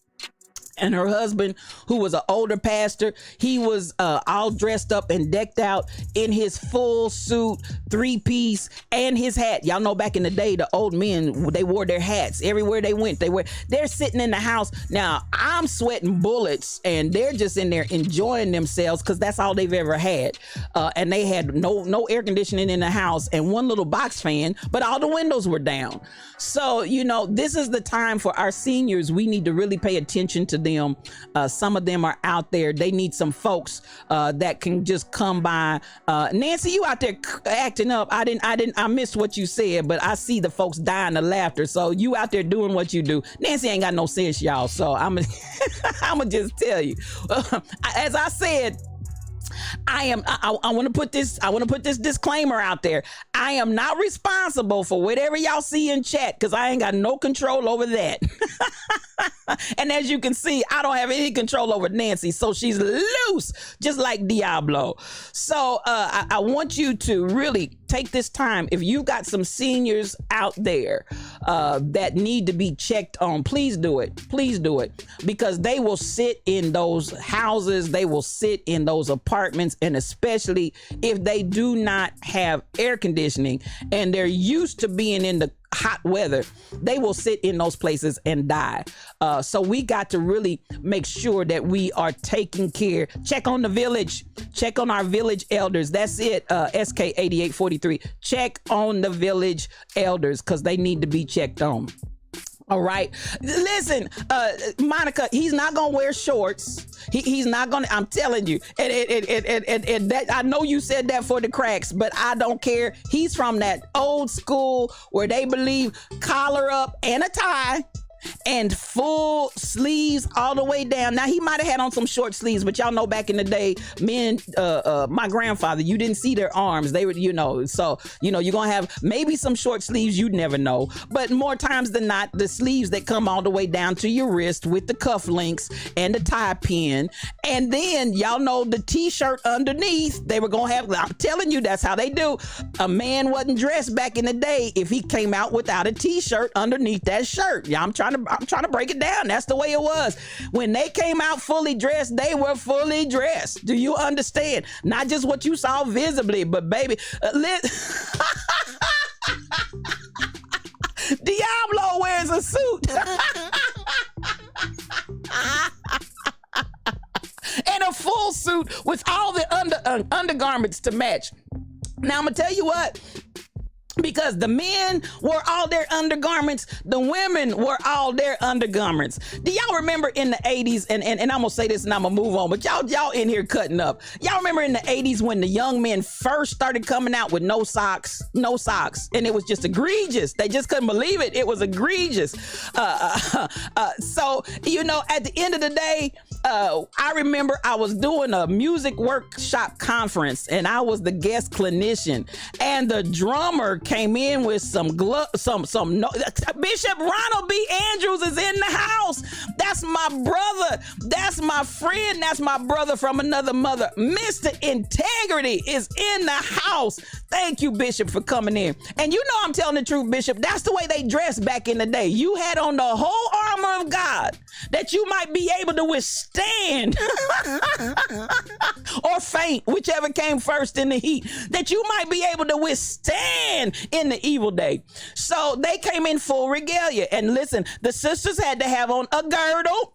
And her husband, who was an older pastor, he was all dressed up and decked out in his full suit, 3-piece, and his hat. Y'all know back in the day, the old men, they wore their hats everywhere they went. They're sitting in the house. Now, I'm sweating bullets, and they're just in there enjoying themselves because that's all they've ever had. And they had no air conditioning in the house and one little box fan, but all the windows were down. So, you know, this is the time for our seniors. We need to really pay attention to them. Some of them are out there. They need some folks that can just come by. Nancy, you out there acting up. I missed what you said, but I see the folks dying of laughter. So you out there doing what you do. Nancy ain't got no sense, y'all. So I'm gonna just tell you. As I said, I want to put this disclaimer out there. I am not responsible for whatever y'all see in chat because I ain't got no control over that. And as you can see, I don't have any control over Nancy, so she's loose, just like Diablo. So I want you to really take this time. If you've got some seniors out there that need to be checked on, please do it. Please do it, because they will sit in those houses, they will sit in those apartments, and especially if they do not have air conditioning and they're used to being in the hot weather, they will sit in those places and die. So we got to really make sure that we are taking care. Check on the village. Check on our village elders. That's it. SK 8843. Check on the village elders because they need to be checked on. All right. Listen, Monica, he's not going to wear shorts. He's not going to, I'm telling you. And that, I know you said that for the cracks, but I don't care. He's from that old school where they believe collar up and a tie and full sleeves all the way down. Now, he might have had on some short sleeves, but y'all know back in the day, men, my grandfather, you didn't see their arms. They would, so, you're going to have maybe some short sleeves, you'd never know. But more times than not, the sleeves that come all the way down to your wrist with the cuff links and the tie pin. And then y'all know the t-shirt underneath, they were going to have, I'm telling you, that's how they do. A man wasn't dressed back in the day if he came out without a t-shirt underneath that shirt. Yeah, I'm trying to break it down. That's the way it was. When they came out fully dressed, they were fully dressed. Do you understand? Not just what you saw visibly, but baby, Diablo wears a suit. And a full suit with all the undergarments to match. Now I'm gonna tell you what. Because the men wore all their undergarments, the women wore all their undergarments. Do y'all remember in the 80s, and I'm gonna say this and I'm gonna move on, but y'all in here cutting up. Y'all remember in the 80s when the young men first started coming out with no socks, and it was just egregious. They just couldn't believe it. It was egregious. So, at the end of the day, I remember I was doing a music workshop conference and I was the guest clinician, and the drummer came in with some Bishop Ronald B. Andrews is in the house. That's my brother. That's my friend. That's my brother from another mother. Mr. Integrity is in the house. Thank you, Bishop, for coming in. And you know I'm telling the truth, Bishop. That's the way they dressed back in the day. You had on the whole armor of God that you might be able to withstand or faint, whichever came first in the heat, that you might be able to withstand in the evil day. So they came in full regalia. And listen, the sisters had to have on a girdle.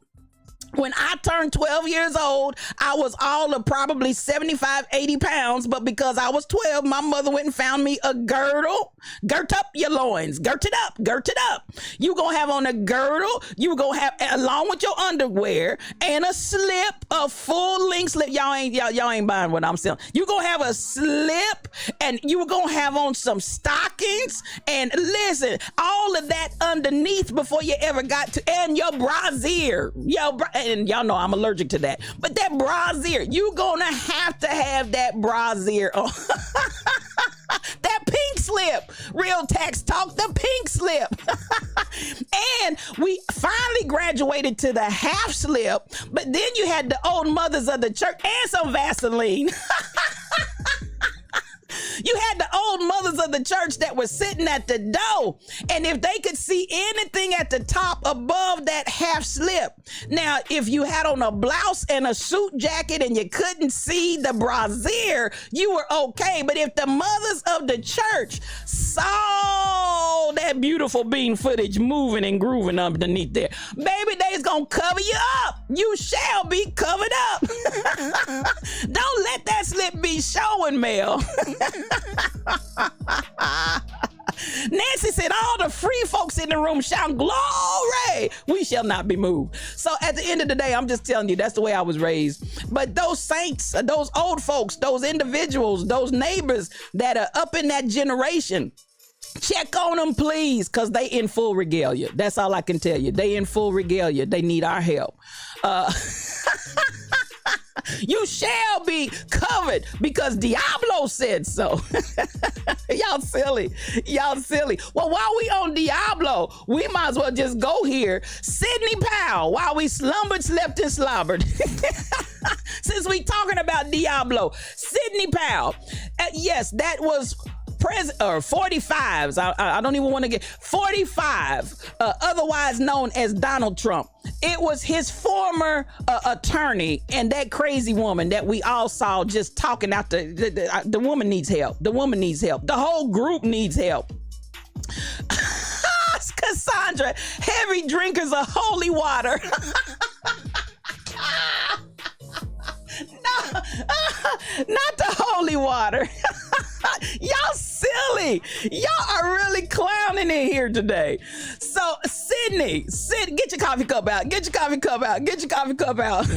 When I turned 12 years old, I was all of probably 75, 80 pounds, but because I was 12, my mother went and found me a girdle. Girt up your loins. Girt it up. Girt it up. You gonna have on a girdle. You gonna have, along with your underwear, and a slip, a full length slip. Y'all ain't buying what I'm selling. You gonna have a slip, and you gonna have on some stockings, and listen, all of that underneath before you ever got to, and your brassiere. And y'all know I'm allergic to that. But that brassiere, you gonna have to have that brassiere on. That pink slip. Real tax talk, the pink slip. And we finally graduated to the half slip, but then you had the old mothers of the church and some Vaseline. You had the old mothers of the church that were sitting at the door, and if they could see anything at the top above that half slip. Now, if you had on a blouse and a suit jacket and you couldn't see the brassiere, you were okay. But if the mothers of the church saw that beautiful bean footage moving and grooving underneath there, baby, they's gonna cover you up. You shall be covered up. Don't let that slip be showing, Mel. Nancy said all the free folks in the room shout glory. We shall not be moved. So at the end of the day, I'm just telling you, that's the way I was raised. But those saints, those old folks, those individuals, those neighbors that are up in that generation, check on them, please, because they in full regalia. That's all I can tell you. They in full regalia. They need our help. You shall be covered because Diablo said so. Y'all silly. Y'all silly. Well, while we on Diablo, we might as well just go here. Sidney Powell, while we slumbered, slept, and slobbered. Since we talking about Diablo, Sidney Powell. Yes, that was 45s. I don't even want to get 45, otherwise known as Donald Trump. It was his former attorney and that crazy woman that we all saw just talking out the woman needs help. The woman needs help. The whole group needs help. Cassandra, heavy drinkers of holy water. No, not the holy water. Y'all silly. Y'all are really clowning in here today. So Sydney, get your coffee cup out. Get your coffee cup out. Get your coffee cup out.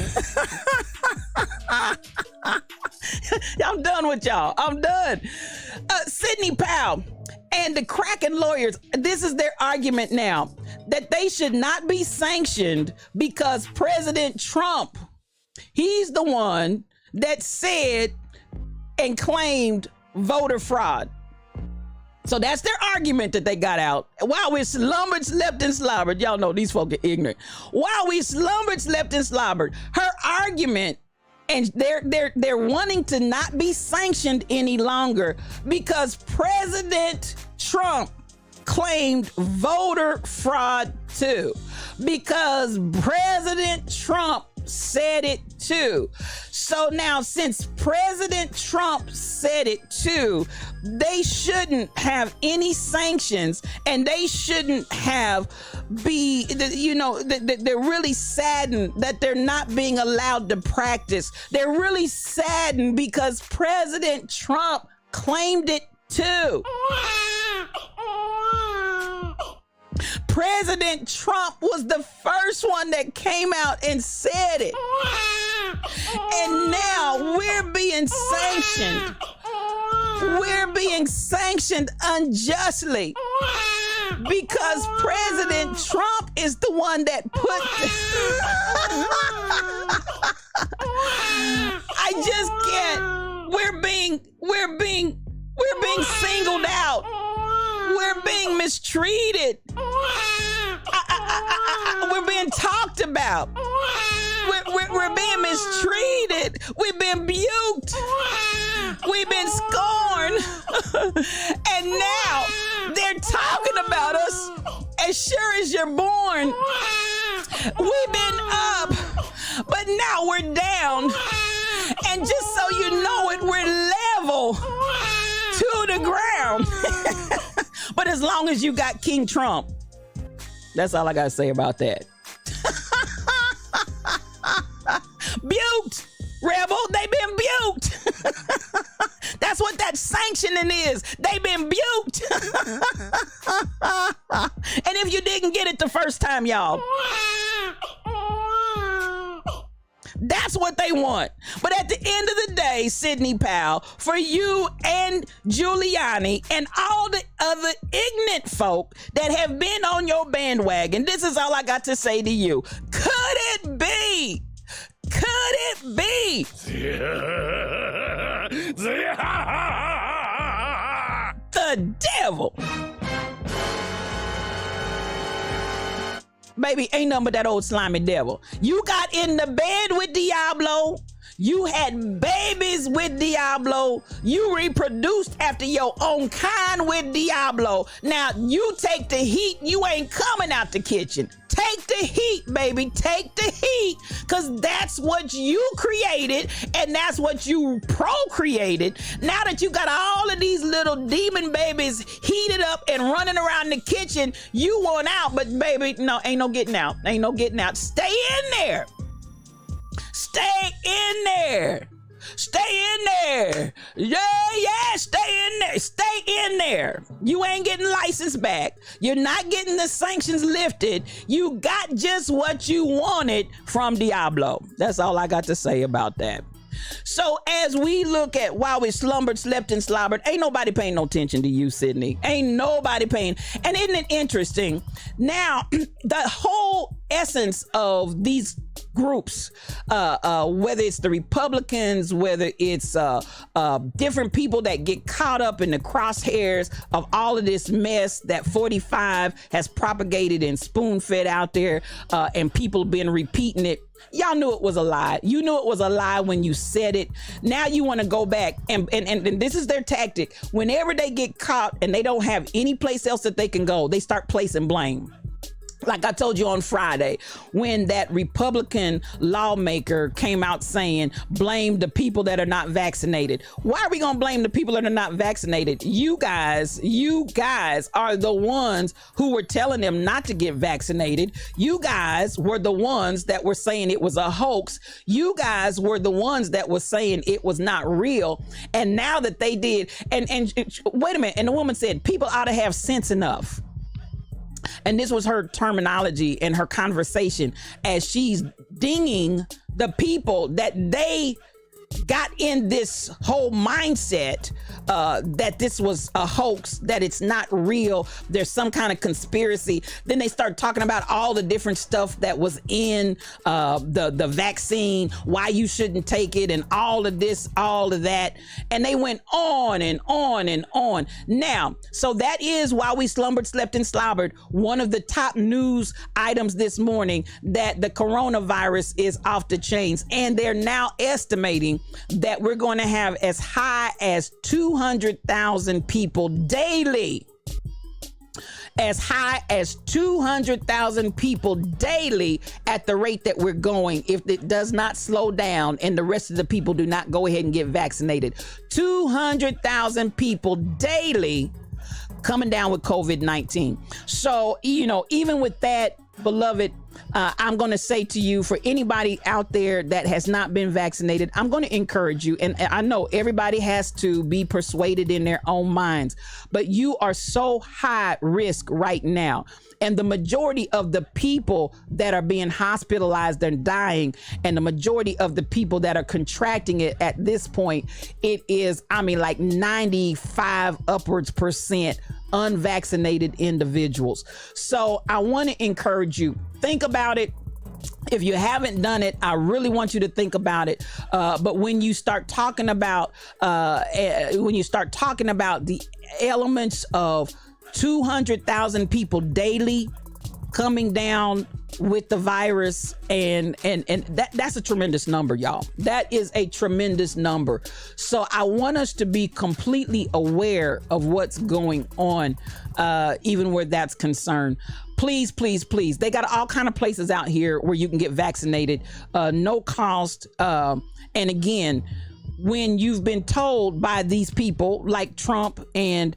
I'm done with y'all. I'm done. Sidney Powell and the Kraken lawyers, this is their argument now, that they should not be sanctioned because President Trump, he's the one that said and claimed voter fraud. So that's their argument that they got out. While we slumbered, slept, and slobbered, y'all know these folk are ignorant. While we slumbered, slept, and slobbered, her argument, and they're wanting to not be sanctioned any longer because President Trump claimed voter fraud too. Because President Trump said it too. So now, since President Trump said it too, they shouldn't have any sanctions, and they shouldn't have they're really saddened that they're not being allowed to practice. They're really saddened because President Trump claimed it too. President Trump was the first one that came out and said it. And now we're being sanctioned. We're being sanctioned unjustly because President Trump is the one that put I just can't. We're being singled out. We're being mistreated. We're being talked about. We're being mistreated. We've been buked. We've been scorned. And now they're talking about us as sure as you're born. We've been up, but now we're down. And just so you know it, we're level to the ground. But as long as you got King Trump, that's all I gotta say about that. Buked, rebel, they been buked. That's what that sanctioning is. They been buked. And if you didn't get it the first time, y'all, that's what they want. But at the end of the day, Sidney Powell, for you and Giuliani and all the other ignorant folk that have been on your bandwagon, this is all I got to say to you. Could it be? Could it be? The devil. Baby, ain't nothing but that old slimy devil. You got in the bed with Diablo. You had babies with Diablo. You reproduced after your own kind with Diablo. Now, you take the heat. You ain't coming out the kitchen. Take the heat, baby. Take the heat. Because that's what you created. And that's what you procreated. Now that you got all of these little demon babies heated up and running around the kitchen, you want out. But, baby, no, ain't no getting out. Ain't no getting out. Stay in there. Stay in there. Stay in there. Yeah, stay in there. Stay in there. You ain't getting license back. You're not getting the sanctions lifted. You got just what you wanted from Diablo. That's all I got to say about that. So as we look at while we slumbered, slept, and slobbered, ain't nobody paying no attention to you, Sydney. Ain't nobody paying. And isn't it interesting? Now, the whole essence of these groups, whether it's the Republicans, whether it's different people that get caught up in the crosshairs of all of this mess that 45 has propagated and spoon-fed out there, and people been repeating it. Y'all knew it was a lie. You knew it was a lie when you said it. Now you want to go back and this is their tactic. Whenever they get caught and they don't have any place else that they can go, they start placing blame. Like I told you on Friday, when that Republican lawmaker came out saying, blame the people that are not vaccinated. Why are we going to blame the people that are not vaccinated? You guys are the ones who were telling them not to get vaccinated. You guys were the ones that were saying it was a hoax. You guys were the ones that were saying it was not real. And now that they did, and wait a minute, and the woman said, people ought to have sense enough. And this was her terminology and her conversation as she's dinging the people that they got in this whole mindset that this was a hoax, that it's not real, there's some kind of conspiracy. Then they start talking about all the different stuff that was in the vaccine, why you shouldn't take it, and all of this, all of that. And they went on and on and on. Now, so that is why we slumbered, slept, and slobbered. One of the top news items this morning, that the coronavirus is off the chains, and they're now estimating that we're going to have as high as 200,000 people daily. As high as 200,000 people daily at the rate that we're going, if it does not slow down and the rest of the people do not go ahead and get vaccinated. 200,000 people daily coming down with COVID-19. So, even with that, beloved, I'm going to say to you, for anybody out there that has not been vaccinated, I'm going to encourage you. And I know everybody has to be persuaded in their own minds, but you are so high risk right now. And the majority of the people that are being hospitalized and dying, and the majority of the people that are contracting it at this point, it is, like 95 upwards % unvaccinated individuals. So I want to encourage you, think about it. If you haven't done it, I really want you to think about it. But when you start talking about the elements of 200,000 people daily coming down with the virus, and that's a tremendous number, y'all. That is a tremendous number. So I want us to be completely aware of what's going on, even where that's concerned. Please, please, please. They got all kind of places out here where you can get vaccinated, no cost. And again, when you've been told by these people like Trump and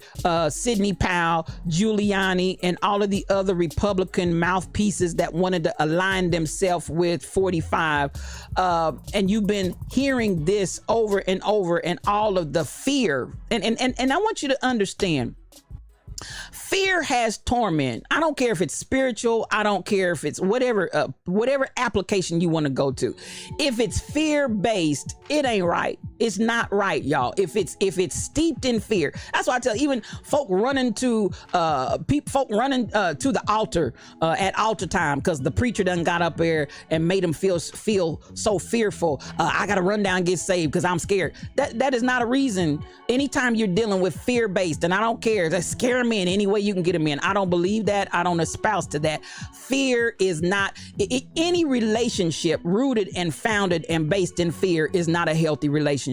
Sidney Powell, Giuliani, and all of the other Republican mouthpieces that wanted to align themselves with 45, and you've been hearing this over and over, and all of the fear, and I want you to understand, fear has torment. I don't care if it's spiritual. I don't care if it's whatever application you want to go to. If it's fear-based, it ain't right. It's not right, y'all. If it's steeped in fear, that's why I tell even folk running to the altar at altar time because the preacher done got up there and made them feel so fearful. I gotta run down and get saved because I'm scared. That is not a reason. Anytime you're dealing with fear-based, and I don't care, just scare them in any way you can get them in. I don't believe that. I don't espouse to that. Fear is not any relationship rooted and founded and based in fear is not a healthy relationship.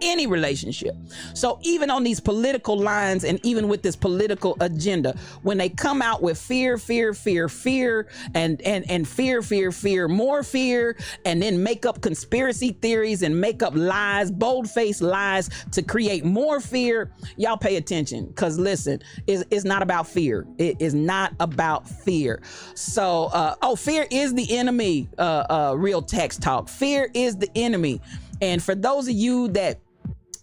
Any relationship. So even on these political lines, and even with this political agenda, when they come out with fear, and fear, more fear, and then make up conspiracy theories and make up lies, bold-faced lies to create more fear, y'all pay attention, because listen, it's not about fear. It is not about fear. So, fear is the enemy, real text talk. Fear is the enemy. And for those of you that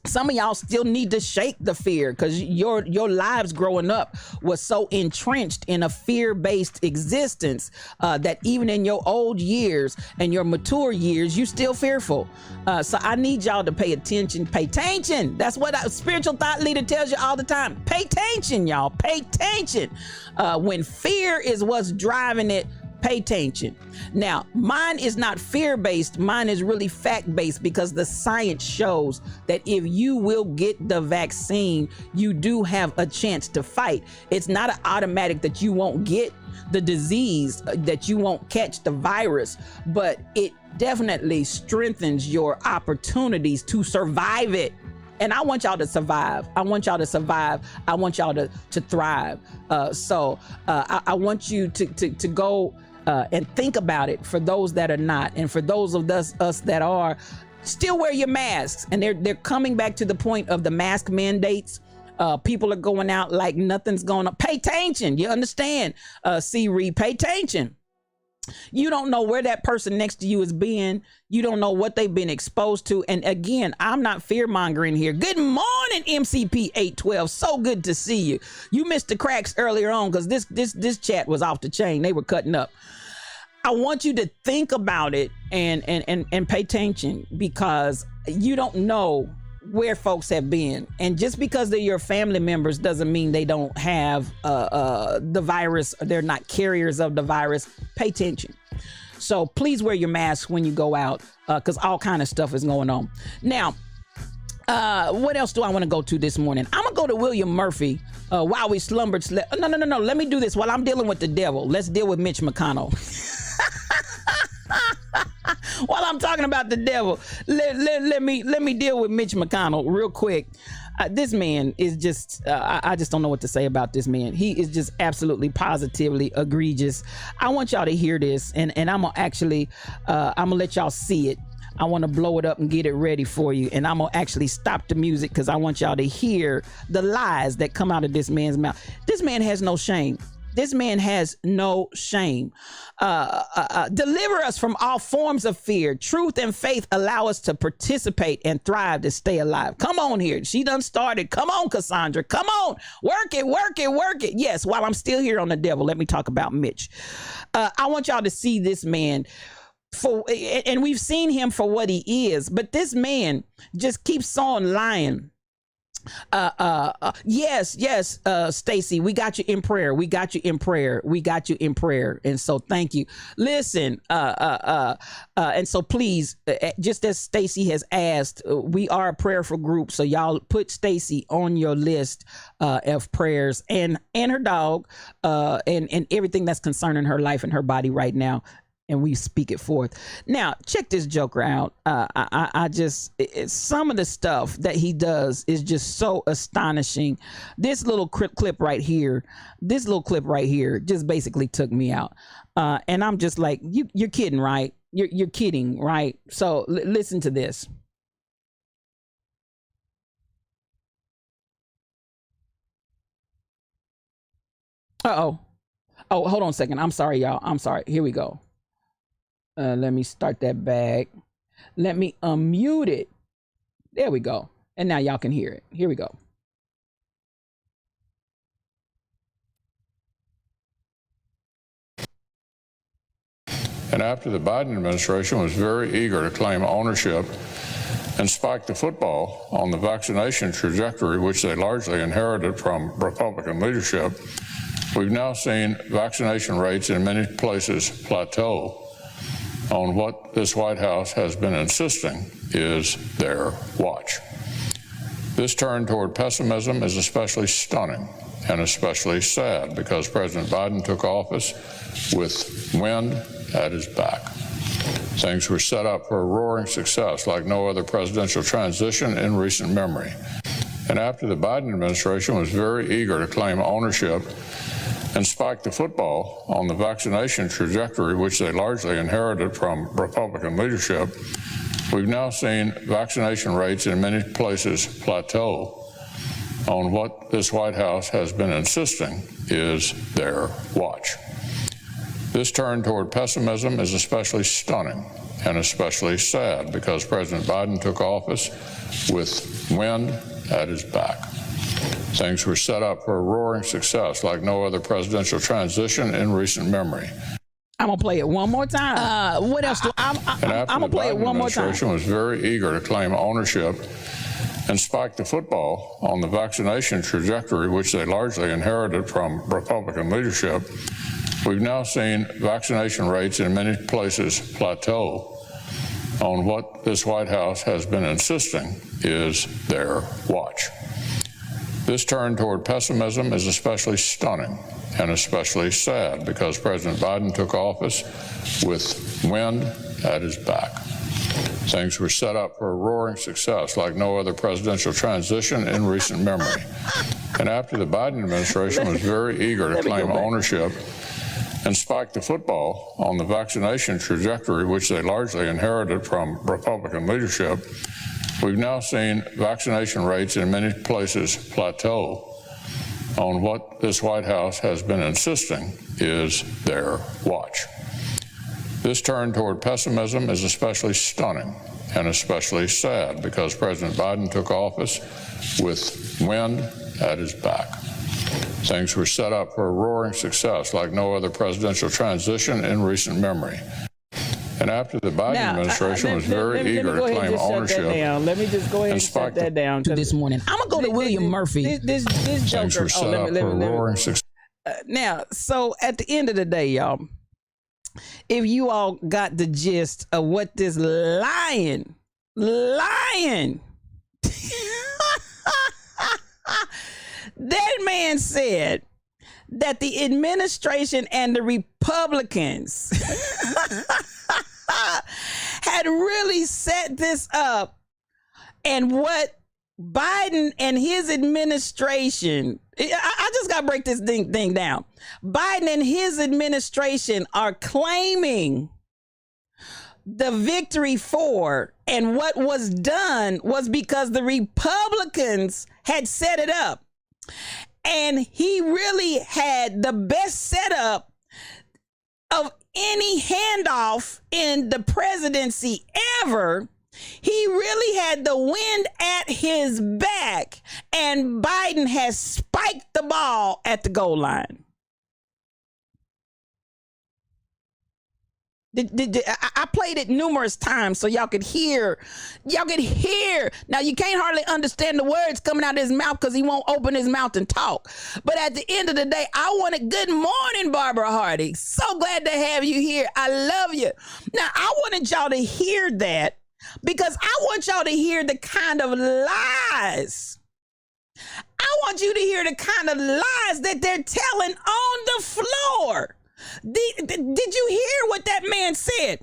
Some of y'all still need to shake the fear because your lives growing up was so entrenched in a fear-based existence that even in your old years and your mature years, you still fearful. So I need y'all to pay attention. Pay attention. That's what a spiritual thought leader tells you all the time. Pay attention, y'all. Pay attention. When fear is what's driving it, pay attention. Now, mine is not fear-based. Mine is really fact-based because the science shows that if you will get the vaccine, you do have a chance to fight. It's not an automatic that you won't get the disease, that you won't catch the virus, but it definitely strengthens your opportunities to survive it. And I want y'all to survive. I want y'all to survive. I want y'all to thrive. So I want you to go and think about it for those that are not. And for those of us that are, still wear your masks. And they're coming back to the point of the mask mandates. People are going out like nothing's going on. Pay attention. You understand? C. Reed, pay attention. You don't know where that person next to you is being. You don't know what they've been exposed to. And again, I'm not fear mongering here. Good morning, MCP 812. So good to see you. You missed the cracks earlier on because this chat was off the chain. They were cutting up. I want you to think about it and pay attention because you don't know where folks have been. And just because they're your family members doesn't mean they don't have the virus, or they're not carriers of the virus. Pay attention. So please wear your mask when you go out because all kind of stuff is going on. Now, what else do I want to go to this morning? I'm going to go to William Murphy. While we slumbered, No. Let me do this while I'm dealing with the devil. Let's deal with Mitch McConnell. While I'm talking about the devil, let me deal with Mitch McConnell real quick. This man is just, I just don't know what to say about this man. He is just absolutely positively egregious. I want y'all to hear this, and I'm gonna actually, I'm gonna let y'all see it. I want to blow it up and get it ready for you. And I'm going to actually stop the music because I want y'all to hear the lies that come out of this man's mouth. This man has no shame. This man has no shame. Deliver us from all forms of fear. Truth and faith allow us to participate and thrive to stay alive. Come on here. She done started. Come on, Cassandra. Come on. Work it, work it, work it. Yes, while I'm still here on the devil, let me talk about Mitch. I want y'all to see this man. And we've seen him for what he is, but this man just keeps on lying. Yes, Stacy, we got you in prayer. We got you in prayer. We got you in prayer. And so thank you. Listen, and so please, just as Stacy has asked, we are a prayerful group. So y'all put Stacy on your list of prayers and her dog and everything that's concerning her life and her body right now. And we speak it forth. Now, check this joker out. I just, some of the stuff that he does is just so astonishing. This little clip right here, just basically took me out. And I'm just like, you're kidding, right? You're kidding, right? So listen to this. Oh, hold on a second. I'm sorry, y'all. I'm sorry. Here we go. Let me start that back. Let me unmute it. There we go. And now y'all can hear it. Here we go. And after the Biden administration was very eager to claim ownership and spike the football on the vaccination trajectory, which they largely inherited from Republican leadership, we've now seen vaccination rates in many places plateau on what this White House has been insisting is their watch. This turn toward pessimism is especially stunning and especially sad because President Biden took office with wind at his back. Things were set up for a roaring success like no other presidential transition in recent memory. And after the Biden administration was very eager to claim ownership and spike the football on the vaccination trajectory, which they largely inherited from Republican leadership, we've now seen vaccination rates in many places plateau on what this White House has been insisting is their watch. This turn toward pessimism is especially stunning and especially sad because President Biden took office with wind at his back. Things were set up for a roaring success like no other presidential transition in recent memory. I'm gonna play it one more time. What else? I'm gonna play it one more time. The administration was very eager to claim ownership and spike the football on the vaccination trajectory, which they largely inherited from Republican leadership. We've now seen vaccination rates in many places plateau on what this White House has been insisting is their watch. This turn toward pessimism is especially stunning and especially sad because President Biden took office with wind at his back. Things were set up for a roaring success like no other presidential transition in recent memory. And after the Biden administration was very eager to claim ownership and spike the football on the vaccination trajectory, which they largely inherited from Republican leadership, we've now seen vaccination rates in many places plateau on what this White House has been insisting is their watch. This turn toward pessimism is especially stunning and especially sad because President Biden took office with wind at his back. Things were set up for a roaring success like no other presidential transition in recent memory. And after the Biden administration was very eager to claim ownership. Let me just go ahead and shut that down this morning. I'm gonna go to William Murphy. This Things joker. were set up for a roaring success. Now, so at the end of the day, y'all, if you all got the gist of what this lying, that man said that the administration and the Republicans had really set this up, and what Biden and his administration, I just got to break this thing down. Biden and his administration are claiming the victory for, and what was done was because the Republicans had set it up. And he really had the best setup of any handoff in the presidency ever. He really had the wind at his back, and Biden has spiked the ball at the goal line. I played it numerous times so y'all could hear. Now, you can't hardly understand the words coming out of his mouth because he won't open his mouth and talk. But at the end of the day, I wanted good morning, Barbara Hardy. So glad to have you here. I love you. Now, I wanted y'all to hear that because I want y'all to hear the kind of lies. I want you to hear the kind of lies that they're telling on the floor. Did you hear what that man said?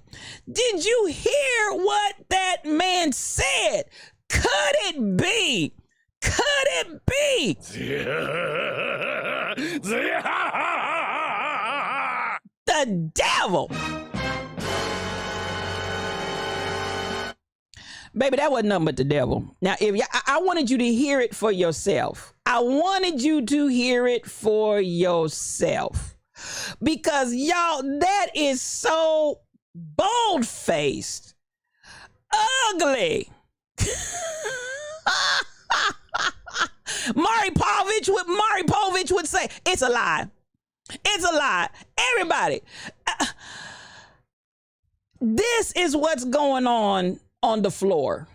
Did you hear what that man said? Could it be? Could it be? The devil. Baby, that wasn't nothing but the devil. Now, if I wanted you to hear it for yourself. I wanted you to hear it for yourself. Because y'all, that is so bold-faced, ugly. Maury Povich would say, it's a lie. It's a lie. Everybody, this is what's going on the floor.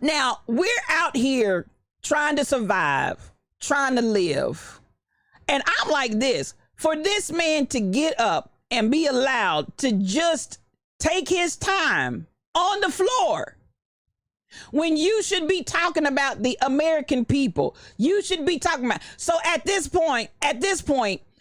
Now, we're out here trying to survive, trying to live. And I'm like this. For this man to get up and be allowed to just take his time on the floor when you should be talking about the American people, you should be talking about. So at this point,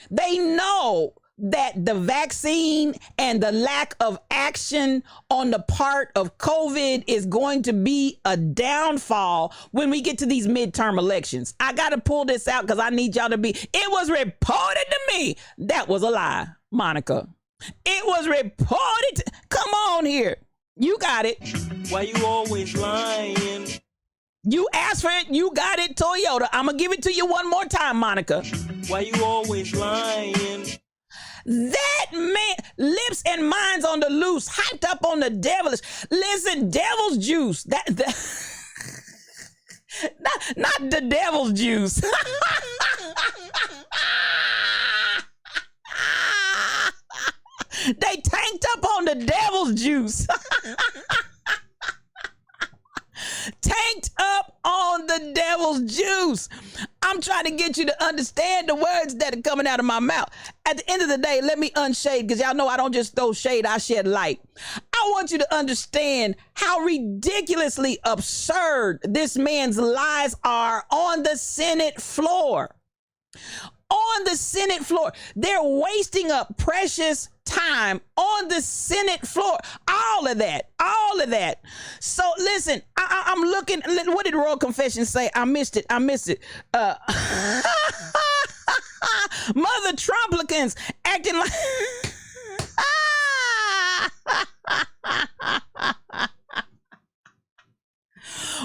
they know that the vaccine and the lack of action on the part of COVID is going to be a downfall when we get to these midterm elections. I got to pull this out because I need y'all to be. It was reported to me. That was a lie, Monica. It was reported. Come on here. You got it. Why you always lying? You asked for it. You got it, Toyota. I'm going to give it to you one more time, Monica. Why you always lying? That man, lips and minds on the loose, hyped up on the devilish. Listen, devil's juice. Not the devil's juice. They tanked up on the devil's juice. Tanked up on the devil's juice. I'm trying to get you to understand the words that are coming out of my mouth. At the end of the day, let me unshade, because y'all know I don't just throw shade, I shed light. I want you to understand how ridiculously absurd this man's lies are on the Senate floor. On the Senate floor. They're wasting up precious time on the Senate floor. All of that. So listen, I'm looking. What did Royal Confession say? I missed it. Mother Trumplicans acting like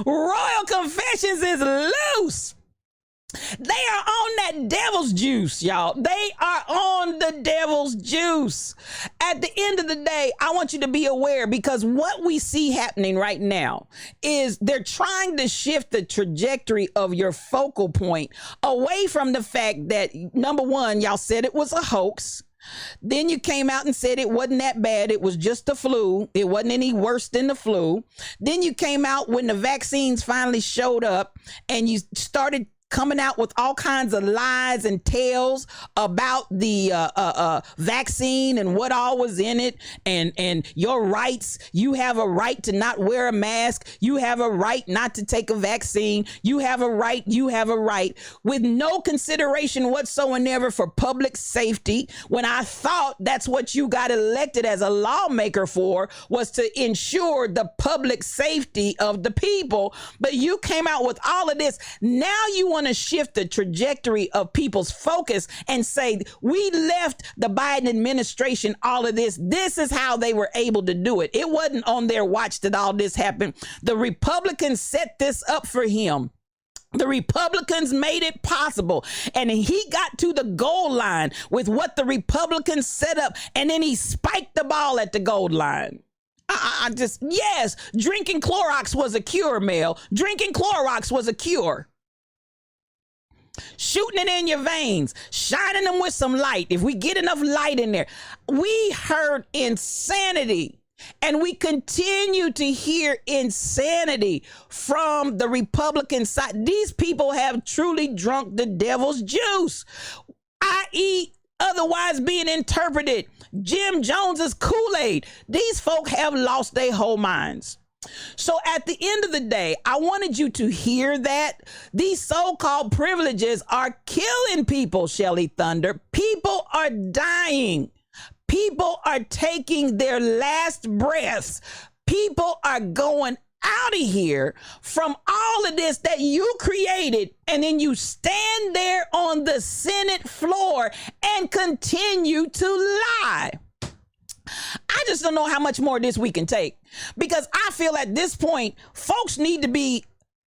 Royal Confessions is loose. They are on that devil's juice, y'all. They are on the devil's juice. At the end of the day, I want you to be aware, because what we see happening right now is they're trying to shift the trajectory of your focal point away from the fact that, number one, y'all said it was a hoax. Then you came out and said it wasn't that bad. It was just the flu. It wasn't any worse than the flu. Then you came out when the vaccines finally showed up, and you started coming out with all kinds of lies and tales about the vaccine and what all was in it, and your rights. You have a right to not wear a mask. You have a right not to take a vaccine. You have a right, with no consideration whatsoever for public safety, when I thought that's what you got elected as a lawmaker for, was to ensure the public safety of the people. But you came out with all of this. Now you want to shift the trajectory of people's focus and say, we left the Biden administration all of this. This is how they were able to do it. It wasn't on their watch that all this happened. The Republicans set this up for him. The Republicans made it possible, and he got to the goal line with what the Republicans set up, and then he spiked the ball at the goal line. Yes, drinking Clorox was a cure, Mel. Drinking Clorox was a cure. Shooting it in your veins, shining them with some light. If we get enough light in there, we heard insanity, and we continue to hear insanity from the Republican side. These people have truly drunk the devil's juice, i.e., otherwise being interpreted Jim Jones's Kool-Aid. These folk have lost their whole minds. So at the end of the day, I wanted you to hear that these so-called privileges are killing people, Shelly Thunder. People are dying. People are taking their last breaths. People are going out of here from all of this that you created, and then you stand there on the Senate floor and continue to lie. I just don't know how much more this we can take, because I feel at this point, folks need to be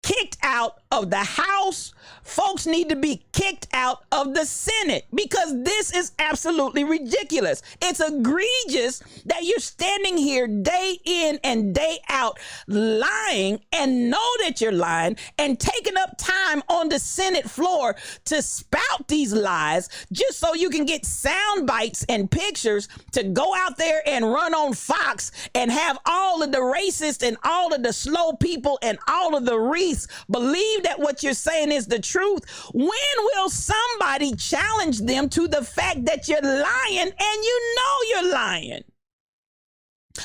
kicked out of the House. Folks need to be kicked out of the Senate, because this is absolutely ridiculous. It's egregious that you're standing here day in and day out lying, and know that you're lying, and taking up time on the Senate floor to spout these lies just so you can get sound bites and pictures to go out there and run on Fox and have all of the racists and all of the slow people and all of the Reese believe that what you're saying is the truth. When will somebody challenge them to the fact that you're lying, and you know you're lying?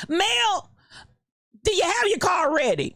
Mel, do you have your car ready?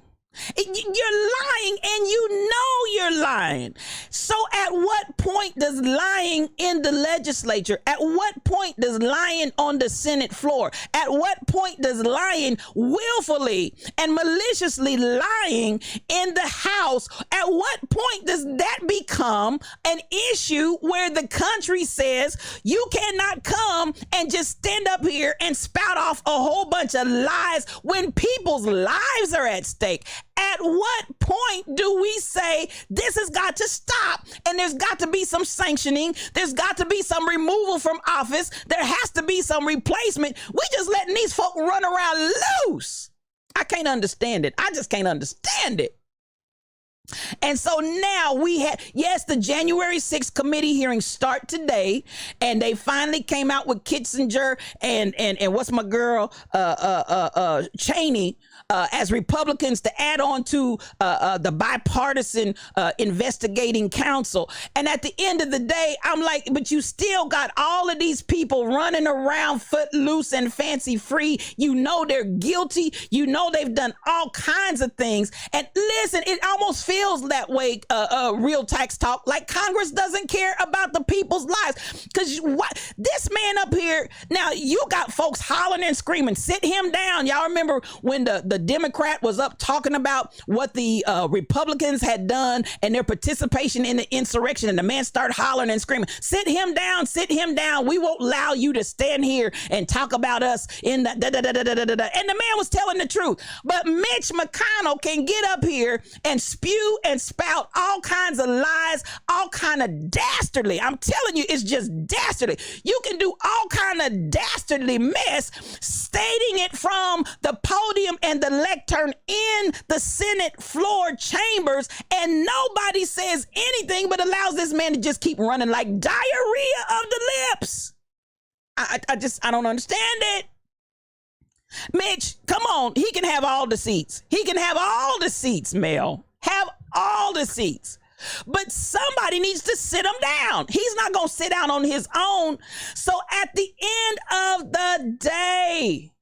You're lying, and you know you're lying. So at what point does lying in the legislature, at what point does lying on the Senate floor, at what point does lying willfully and maliciously lying in the House, at what point does that become an issue where the country says you cannot come and just stand up here and spout off a whole bunch of lies when people's lives are at stake? At what point do we say this has got to stop, and there's got to be some sanctioning? There's got to be some removal from office. There has to be some replacement. We just letting these folk run around loose. I can't understand it. I just can't understand it. And so now we had, yes, the January 6th committee hearings start today, and they finally came out with Kitzinger and what's my girl, Cheney, as Republicans to add on to the bipartisan investigating council. And at the end of the day, I'm like, but you still got all of these people running around footloose and fancy free. You know they're guilty. You know they've done all kinds of things. And listen, it almost feels that way, Real Tax Talk, like Congress doesn't care about the people's lives. Because what this man up here, now you got folks hollering and screaming, sit him down. Y'all remember when the Democrat was up talking about what the Republicans had done and their participation in the insurrection, and the man started hollering and screaming, sit him down, sit him down. We won't allow you to stand here and talk about us in the and the man was telling the truth. But Mitch McConnell can get up here and spew and spout all kinds of lies, all kind of dastardly. I'm telling you, it's just dastardly. You can do all kind of dastardly mess, stating it from the podium and the lectern in the Senate floor chambers, and nobody says anything but allows this man to just keep running like diarrhea of the lips. I don't understand it. Mitch, come on. He can have all the seats. He can have all the seats, Mel. Have all the seats. But somebody needs to sit him down. He's not going to sit down on his own. So at the end of the day,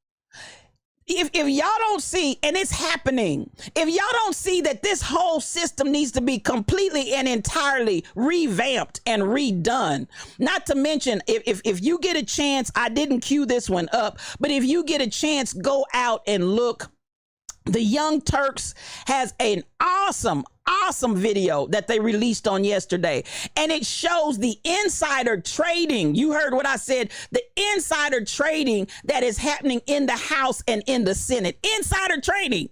if y'all don't see, and it's happening, if y'all don't see that this whole system needs to be completely and entirely revamped and redone, not to mention, if you get a chance, I didn't cue this one up, but if you get a chance, go out and look. The Young Turks has an awesome video that they released on yesterday, and it shows the insider trading. You heard what I said, the insider trading that is happening in the House and in the Senate. Insider trading.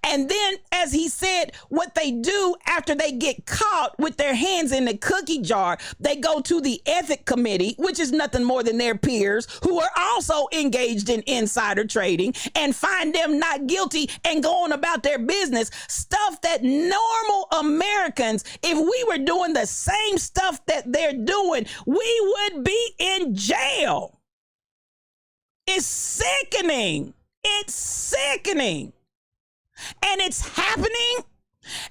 And then, as he said, what they do after they get caught with their hands in the cookie jar, they go to the Ethics Committee, which is nothing more than their peers who are also engaged in insider trading, and find them not guilty and go on about their business. Stuff that normal Americans, if we were doing the same stuff that they're doing, we would be in jail. It's sickening. It's sickening. And it's happening.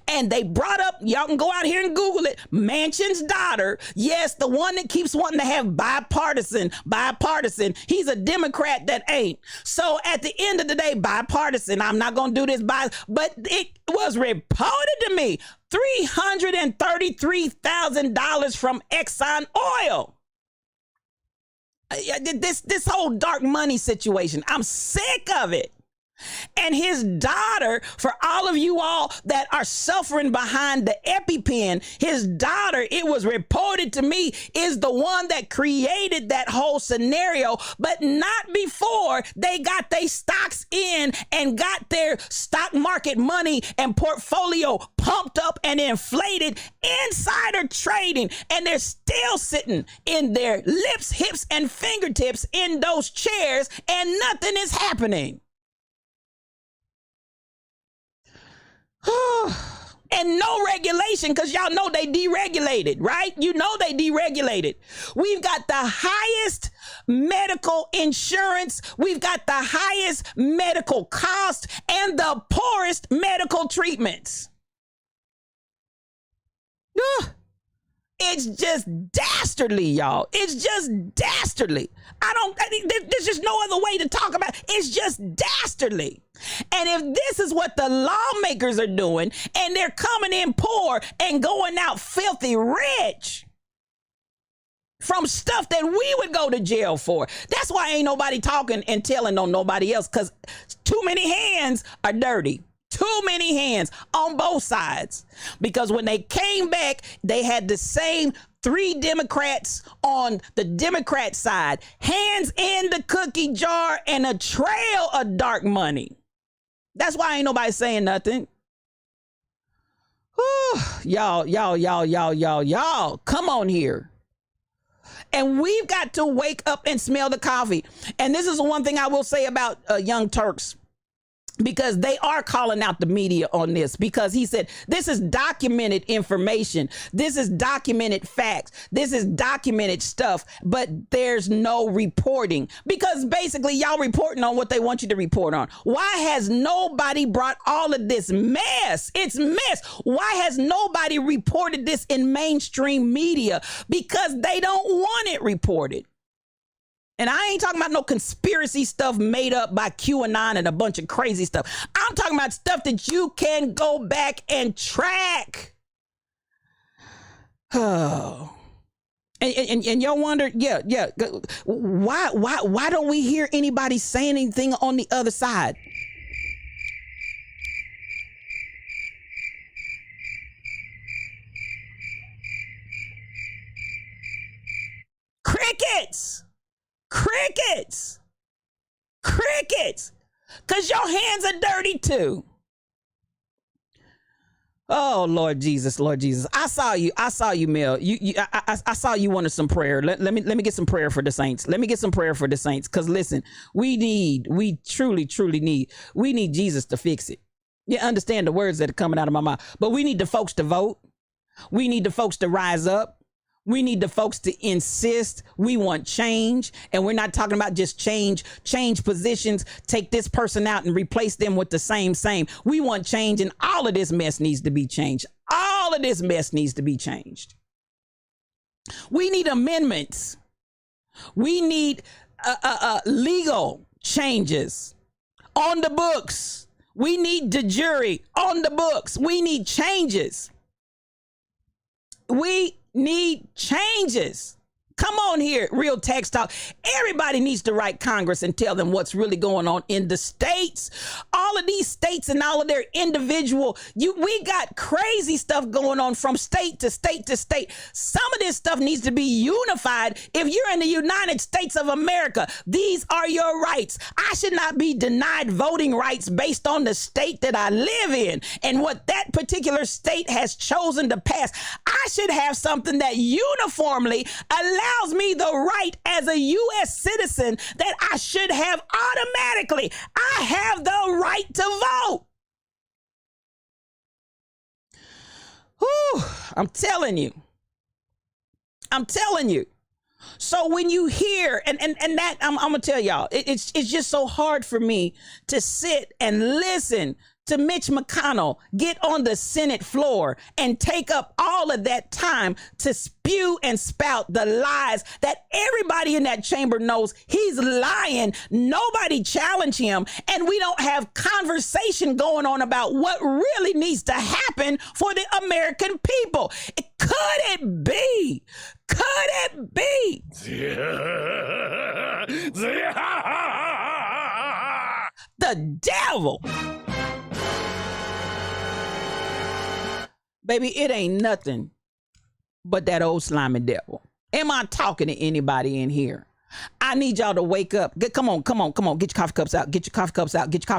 And they brought up, y'all can go out here and Google it, Manchin's daughter. Yes, the one that keeps wanting to have bipartisan. He's a Democrat that ain't. So at the end of the day, bipartisan. I'm not going to do this but it was reported to me, $333,000 from Exxon Oil. This whole dark money situation, I'm sick of it. And his daughter, for all of you all that are suffering behind the EpiPen, his daughter, it was reported to me, is the one that created that whole scenario, but not before they got their stocks in and got their stock market money and portfolio pumped up and inflated. Insider trading. And they're still sitting in their lips, hips, and fingertips in those chairs, and nothing is happening. And no regulation, because y'all know they deregulated, right? You know they deregulated. We've got the highest medical insurance. We've got the highest medical cost and the poorest medical treatments. It's just dastardly, y'all. It's just dastardly. There's just no other way to talk about it. It's just dastardly. And if this is what the lawmakers are doing, and they're coming in poor and going out filthy rich from stuff that we would go to jail for, that's why ain't nobody talking and telling on nobody else, because too many hands are dirty. Too many hands on both sides. Because when they came back, they had the same 3 Democrats on the Democrat side, hands in the cookie jar and a trail of dark money. That's why ain't nobody saying nothing. Whew. Y'all, come on here. And we've got to wake up and smell the coffee. And this is one thing I will say about Young Turks. because they are calling out the media on this, because he said this is documented information, this is documented facts, this is documented stuff, but there's no reporting, because basically y'all reporting on what they want you to report on. Why has nobody brought all of this mess? It's mess. Why has nobody reported this in mainstream media? Because they don't want it reported. And I ain't talking about no conspiracy stuff made up by QAnon and a bunch of crazy stuff. I'm talking about stuff that you can go back and track. Oh. And y'all wonder, why don't we hear anybody say anything on the other side? Crickets. Crickets, because your hands are dirty too. Oh, Lord Jesus. I saw you, Mel. I saw you wanted some prayer. Let me get some prayer for the saints. Because listen, we truly need Jesus to fix it. You understand the words that are coming out of my mouth, but we need the folks to vote. We need the folks to rise up. We need the folks to insist. We want change. And we're not talking about just change positions, take this person out and replace them with the same. We want change, and all of this mess needs to be changed. We need amendments. We need legal changes on the books. We need the jury on the books. We need changes. We need changes. Come on here, Real Text Talk. Everybody needs to write Congress and tell them what's really going on in the states. All of these states and all of their individual, we got crazy stuff going on from state to state to state. Some of this stuff needs to be unified. If you're in the United States of America, these are your rights. I should not be denied voting rights based on the state that I live in and what that particular state has chosen to pass. I should have something that uniformly allows me the right as a U.S. citizen that I should have automatically. I have the right to vote. Whew, I'm telling you. So when you hear, and that, I'm going to tell y'all, it's just so hard for me to sit and listen to Mitch McConnell get on the Senate floor and take up all of that time to spew and spout the lies that everybody in that chamber knows he's lying. Nobody challenge him, and we don't have conversation going on about what really needs to happen for the American people. Could it be? The devil. Baby, it ain't nothing but that old slimy devil. Am I talking to anybody in here? I need y'all to wake up. Come on. Get your coffee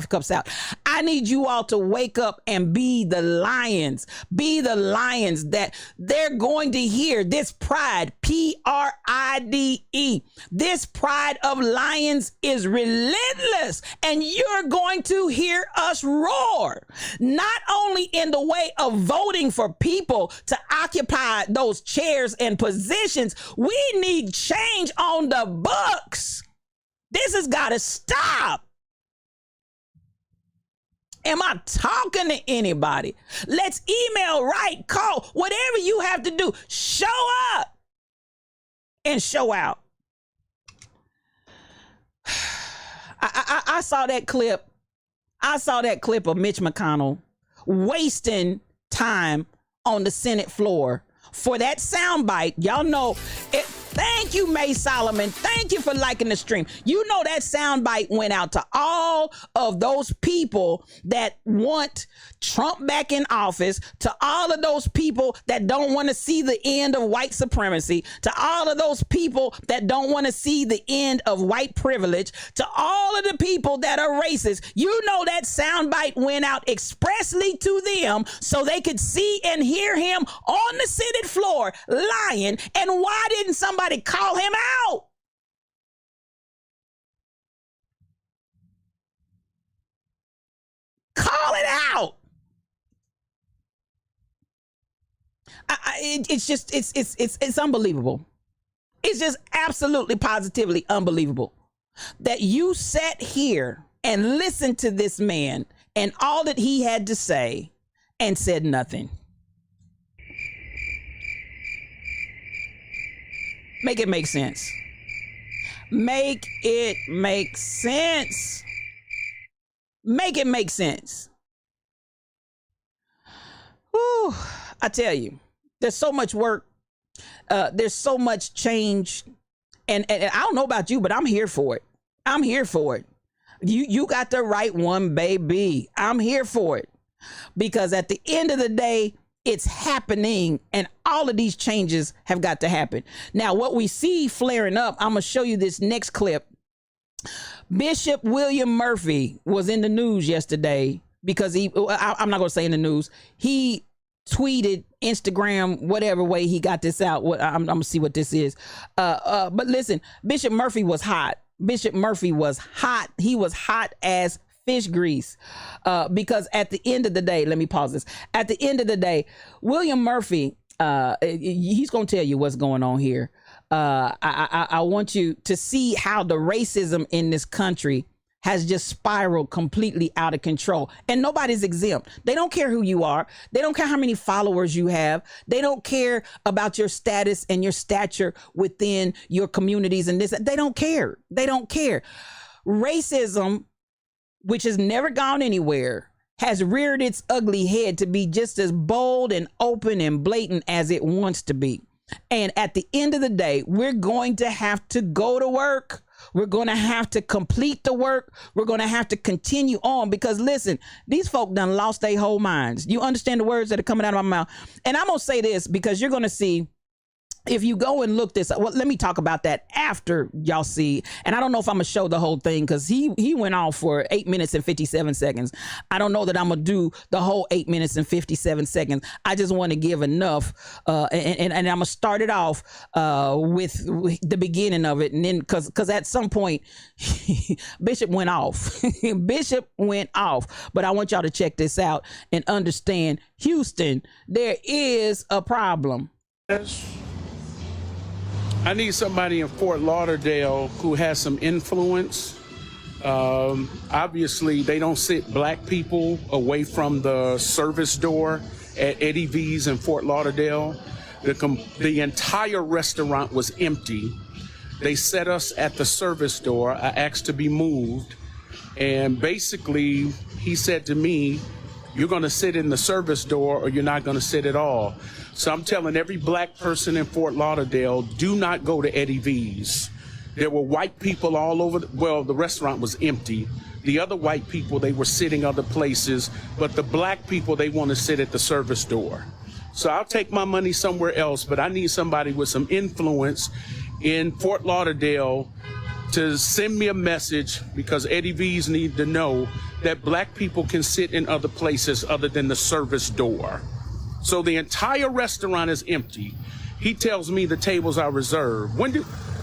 cups out. I need you all to wake up and be the lions. Be the lions that they're going to hear. This pride, Pride. This pride of lions is relentless, and you're going to hear us roar. Not only in the way of voting for people to occupy those chairs and positions, we need change on the books. This has got to stop. Am I talking to anybody? Let's email, write, call, whatever you have to do. Show up and show out. I saw that clip. I saw that clip of Mitch McConnell wasting time on the Senate floor for that soundbite. Y'all know it. Thank you, May Solomon. Thank you for liking the stream. You know that soundbite went out to all of those people that want Trump back in office, to all of those people that don't want to see the end of white supremacy, to all of those people that don't want to see the end of white privilege, to all of the people that are racist. You know that soundbite went out expressly to them so they could see and hear him on the Senate floor lying. And why didn't somebody call him out? Call it out. It's unbelievable. It's just absolutely positively unbelievable that you sat here and listened to this man and all that he had to say and said nothing. Make it make sense. Make it make sense. Make it make sense. Whew, I tell you, there's so much work. There's so much change. And I don't know about you, but I'm here for it. I'm here for it. You got the right one, baby. I'm here for it. Because at the end of the day, it's happening, and all of these changes have got to happen. Now, what we see flaring up, I'm going to show you this next clip. Bishop William Murphy was in the news yesterday because I'm not going to say in the news. He tweeted, Instagram, whatever way he got this out. I'm going to see what this is. But listen, Bishop Murphy was hot. Bishop Murphy was hot. He was hot as fish grease, because at the end of the day, let me pause this. At the end of the day, William Murphy, he's going to tell you what's going on here. I want you to see how the racism in this country has just spiraled completely out of control, and nobody's exempt. They don't care who you are. They don't care how many followers you have. They don't care about your status and your stature within your communities and this. They don't care. They don't care. Racism, which has never gone anywhere, has reared its ugly head to be just as bold and open and blatant as it wants to be. And at the end of the day, we're going to have to go to work. We're going to have to complete the work. We're going to have to continue on because, listen, these folk done lost their whole minds. You understand the words that are coming out of my mouth? And I'm going to say this because you're going to see. If you go and look this up, well, let me talk about that after y'all see. And I don't know if I'm gonna show the whole thing because he went off for 8 minutes and 57 seconds. I don't know that I'm gonna do the whole 8 minutes and 57 seconds. I just want to give enough, and I'm gonna start it off with the beginning of it, and then because at some point Bishop went off. Bishop went off. But I want y'all to check this out and understand, Houston, there is a problem. I need somebody in Fort Lauderdale who has some influence. Obviously, they don't sit black people away from the service door at Eddie V's in Fort Lauderdale. The entire restaurant was empty. They set us at the service door. I asked to be moved. And basically, he said to me, you're going to sit in the service door or you're not going to sit at all. So I'm telling every black person in Fort Lauderdale, do not go to Eddie V's. There were white people all over. The restaurant was empty. The other white people, they were sitting other places. But the black people, they want to sit at the service door. So I'll take my money somewhere else. But I need somebody with some influence in Fort Lauderdale to send me a message, because Eddie V's need to know that black people can sit in other places other than the service door. So the entire restaurant is empty. He tells me the tables are reserved.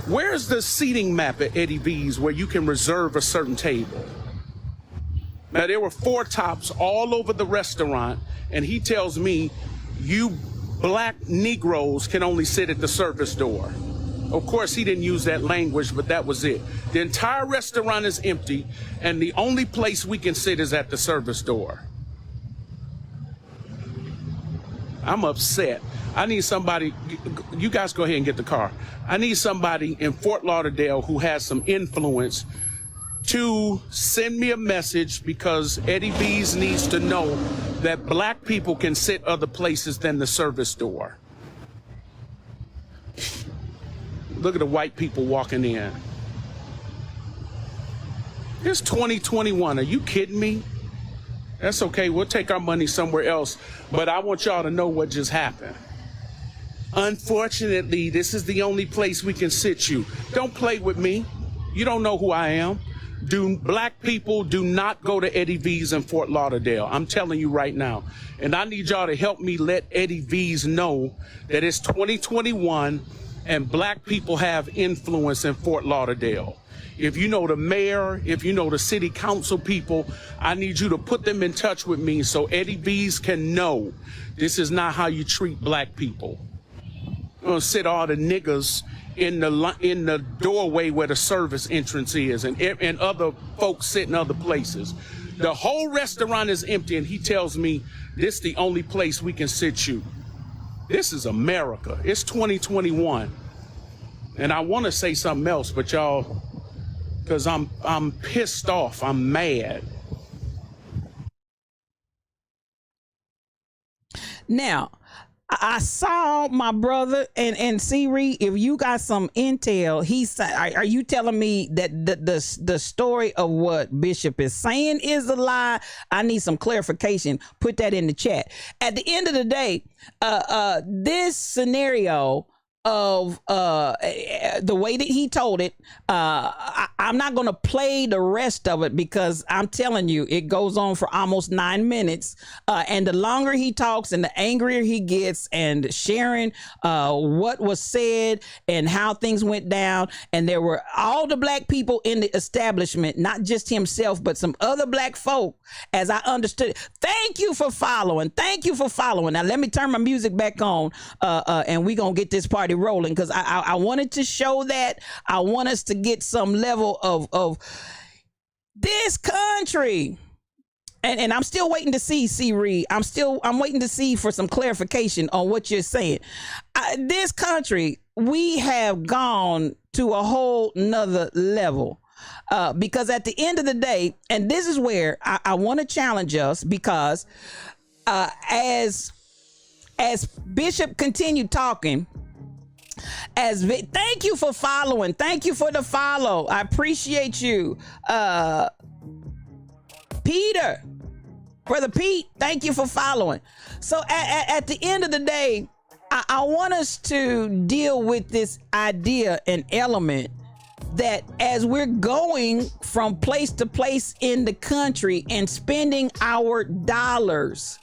Where's the seating map at Eddie V's where you can reserve a certain table? Now, there were 4 tops all over the restaurant, and he tells me you black Negroes can only sit at the service door. Of course, he didn't use that language, but that was it. The entire restaurant is empty, and the only place we can sit is at the service door. I'm upset. I need somebody, you guys go ahead and get the car. I need somebody in Fort Lauderdale who has some influence to send me a message, because Eddie V's needs to know that black people can sit other places than the service door. Look at the white people walking in. It's 2021. Are you kidding me? That's okay. We'll take our money somewhere else. But I want y'all to know what just happened. Unfortunately, this is the only place we can sit you. Don't play with me. You don't know who I am. Black people do not go to Eddie V's in Fort Lauderdale. I'm telling you right now. And I need y'all to help me let Eddie V's know that it's 2021 and black people have influence in Fort Lauderdale. If you know the mayor, if you know the city council people, I need you to put them in touch with me so Eddie V's can know this is not how you treat black people. You're gonna sit all the niggas in the doorway where the service entrance is, and other folks sit in other places. The whole restaurant is empty, and he tells me this is the only place we can sit you. This is America. It's 2021. And I want to say something else, but y'all, because I'm pissed off. I'm mad. Now, I saw my brother and Siri. If you got some intel, he said, "Are you telling me that the story of what Bishop is saying is a lie?" I need some clarification. Put that in the chat. At the end of the day, this scenario of the way that he told it, I'm not going to play the rest of it because I'm telling you, it goes on for almost 9 minutes. And the longer he talks and the angrier he gets and sharing what was said and how things went down. And there were all the black people in the establishment, not just himself, but some other black folk, as I understood it. Thank you for following. Thank you for following. Now, let me turn my music back on and we're going to get this party rolling, because I wanted to show that. I want us to get some level of this country. And I'm still waiting to see, Reed. I'm waiting to see for some clarification on what you're saying. This country, we have gone to a whole nother level. Because at the end of the day, and this is where I want to challenge us, because as Bishop continued talking, thank you for following. Thank you for the follow. I appreciate you. Peter, Brother Pete, thank you for following. So at the end of the day, I want us to deal with this idea and element that as we're going from place to place in the country and spending our dollars,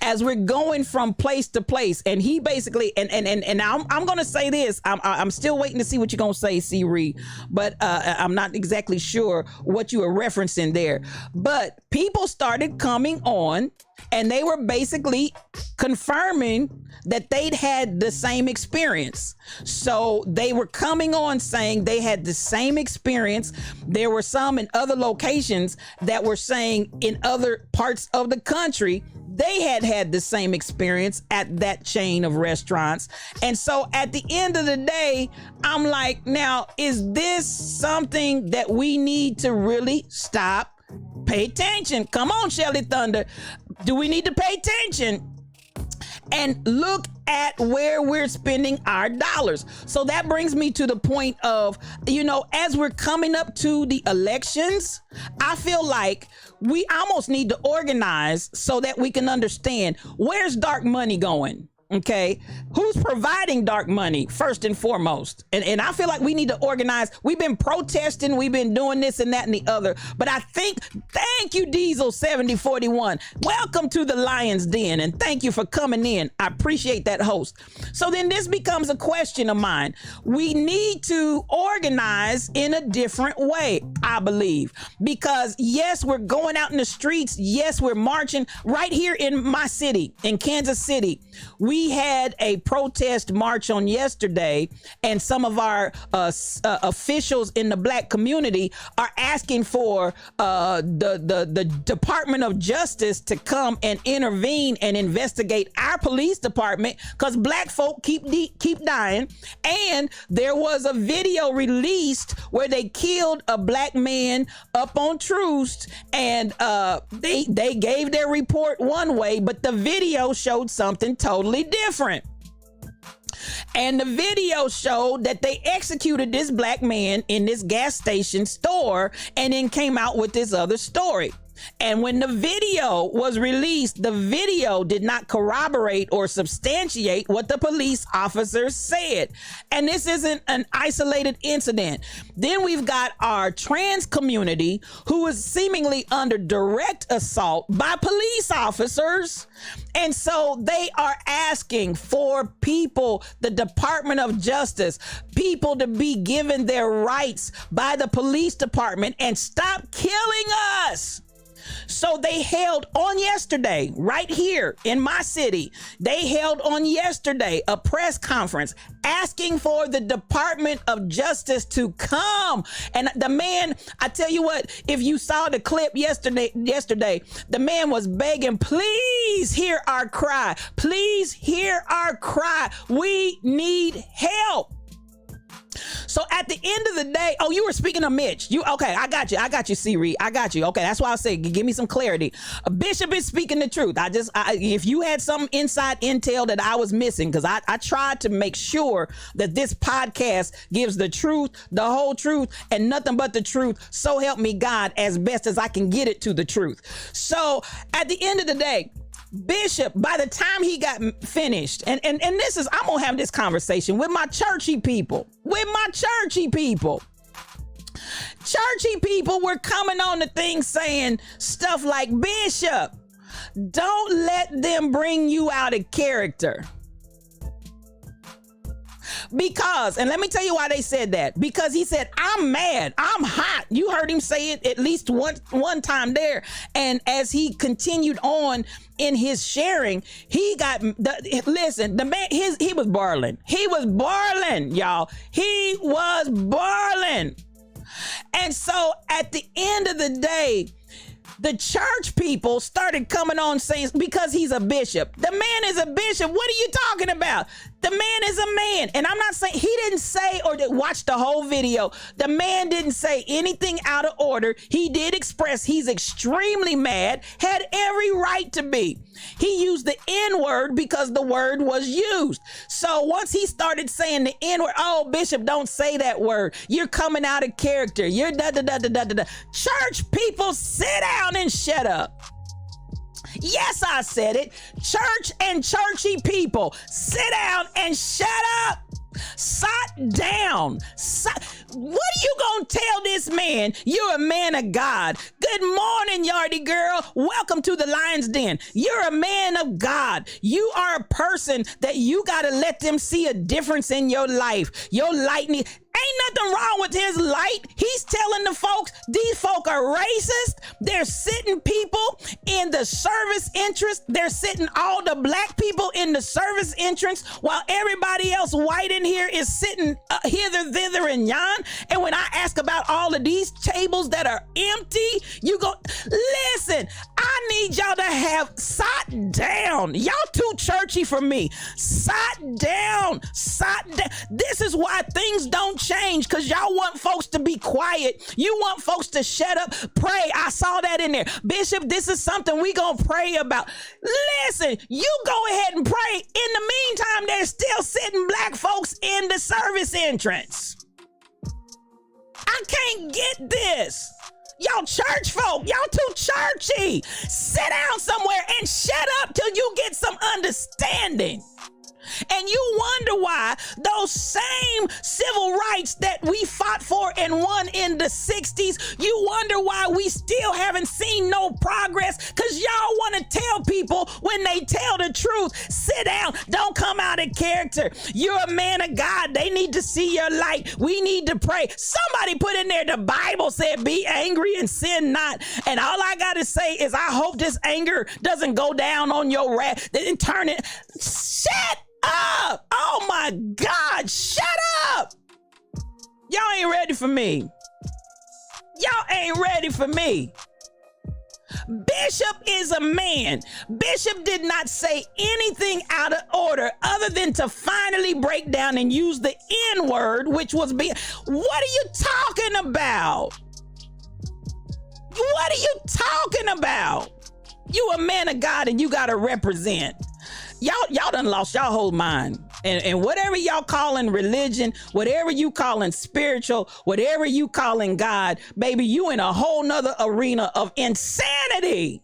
as we're going from place to place, and he basically, and I'm going to say this, I'm still waiting to see what you're going to say, Siri, but I'm not exactly sure what you were referencing there. But people started coming on, and they were basically confirming that they'd had the same experience. So they were coming on saying they had the same experience. There were some in other locations that were saying in other parts of the country they had the same experience at that chain of restaurants. And so at the end of the day, I'm like, now, is this something that we need to really stop? Pay attention. Come on, Shelly Thunder. Do we need to pay attention and look at where we're spending our dollars? So that brings me to the point of, as we're coming up to the elections, I feel like we almost need to organize so that we can understand where's dark money going. Okay, who's providing dark money first and foremost? And I feel like we need to organize. We've been protesting, we've been doing this and that and the other, but I think, thank you, Diesel 7041. Welcome to the Lion's Den, and thank you for coming in. I appreciate that, host. So then this becomes a question of mine. We need to organize in a different way, I believe, because yes, we're going out in the streets. Yes, we're marching right here in my city, in Kansas City. We had a protest march on yesterday, and some of our officials in the black community are asking for the Department of Justice to come and intervene and investigate our police department, because black folk keep dying. And there was a video released where they killed a black man up on Troost, and they gave their report one way, but the video showed something totally different. And the video showed that they executed this black man in this gas station store and then came out with this other story. And when the video was released, the video did not corroborate or substantiate what the police officers said. And this isn't an isolated incident. Then we've got our trans community who is seemingly under direct assault by police officers. And so they are asking for people, the Department of Justice, people to be given their rights by the police department and stop killing us. So they held on yesterday, right here in my city, they held on yesterday a press conference asking for the Department of Justice to come. And the man, I tell you what, if you saw the clip yesterday, the man was begging, please hear our cry. Please hear our cry. We need help. So at the end of the day, oh, you were speaking of Mitch. Okay, I got you, C-Reed. I got you. Okay, that's why I say, give me some clarity. Bishop is speaking the truth. If you had some inside intel that I was missing, because I tried to make sure that this podcast gives the truth, the whole truth, and nothing but the truth. So help me God, as best as I can get it to the truth. So at the end of the day, Bishop, by the time he got finished, and this is, I'm gonna have this conversation with my churchy people. Churchy people were coming on the thing saying stuff like, Bishop, don't let them bring you out of character. Because, and let me tell you why they said that. Because he said, I'm mad, I'm hot. You heard him say it at least one time there. And as he continued on in his sharing, he got, the man, he was boiling. He was boiling, y'all. He was boiling. And so at the end of the day, the church people started coming on saying, because he's a bishop. The man is a bishop. What are you talking about? The man is a man. And I'm not saying, he didn't say or watch the whole video. The man didn't say anything out of order. He did express he's extremely mad, had every right to be. He used the N-word because the word was used. So once he started saying the N-word, oh, Bishop, don't say that word. You're coming out of character. You're da-da-da-da-da-da-da. Church people, sit down and shut up. Yes, I said it. Church and churchy people, sit down and shut up. Sit down. What are you gonna tell this man? You're a man of God. Good morning, Yardie girl. Welcome to the Lion's Den. You're a man of God. You are a person that you gotta let them see a difference in your life. Your lightning. Ain't nothing wrong with his light. He's telling the folks, these folk are racist. They're sitting people in the service entrance. They're sitting all the black people in the service entrance while everybody else white in here is sitting hither, thither, and yon. And when I ask about all of these tables that are empty, you go, listen, I need y'all to have, sit down. Y'all too churchy for me. Sit down. This is why things don't change, because y'all want folks to be quiet. You want folks to shut up. Pray. I saw that in there. Bishop, this is something we gonna pray about. Listen, you go ahead and pray. In the meantime, there's still sitting black folks in the service entrance. I can't get this. Y'all church folk, y'all too churchy. Sit down somewhere and shut up till you get some understanding. And you wonder why those same civil rights that we fought for and won in the 60s, you wonder why we still haven't seen no progress, because y'all want to tell people when they tell the truth, sit down, don't come out of character. You're a man of God. They need to see your light. We need to pray. Somebody put in there, the Bible said, be angry and sin not. And all I got to say is I hope this anger doesn't go down on your wrath and turn it. Shut up! Oh my God, shut up! Y'all ain't ready for me. Y'all ain't ready for me. Bishop is a man. Bishop did not say anything out of order other than to finally break down and use the N-word, which was being. What are you talking about? What are you talking about? You a man of God and you gotta represent. Y'all done lost y'all whole mind. And whatever y'all calling religion, whatever you calling spiritual, whatever you calling God, baby, you in a whole nother arena of insanity.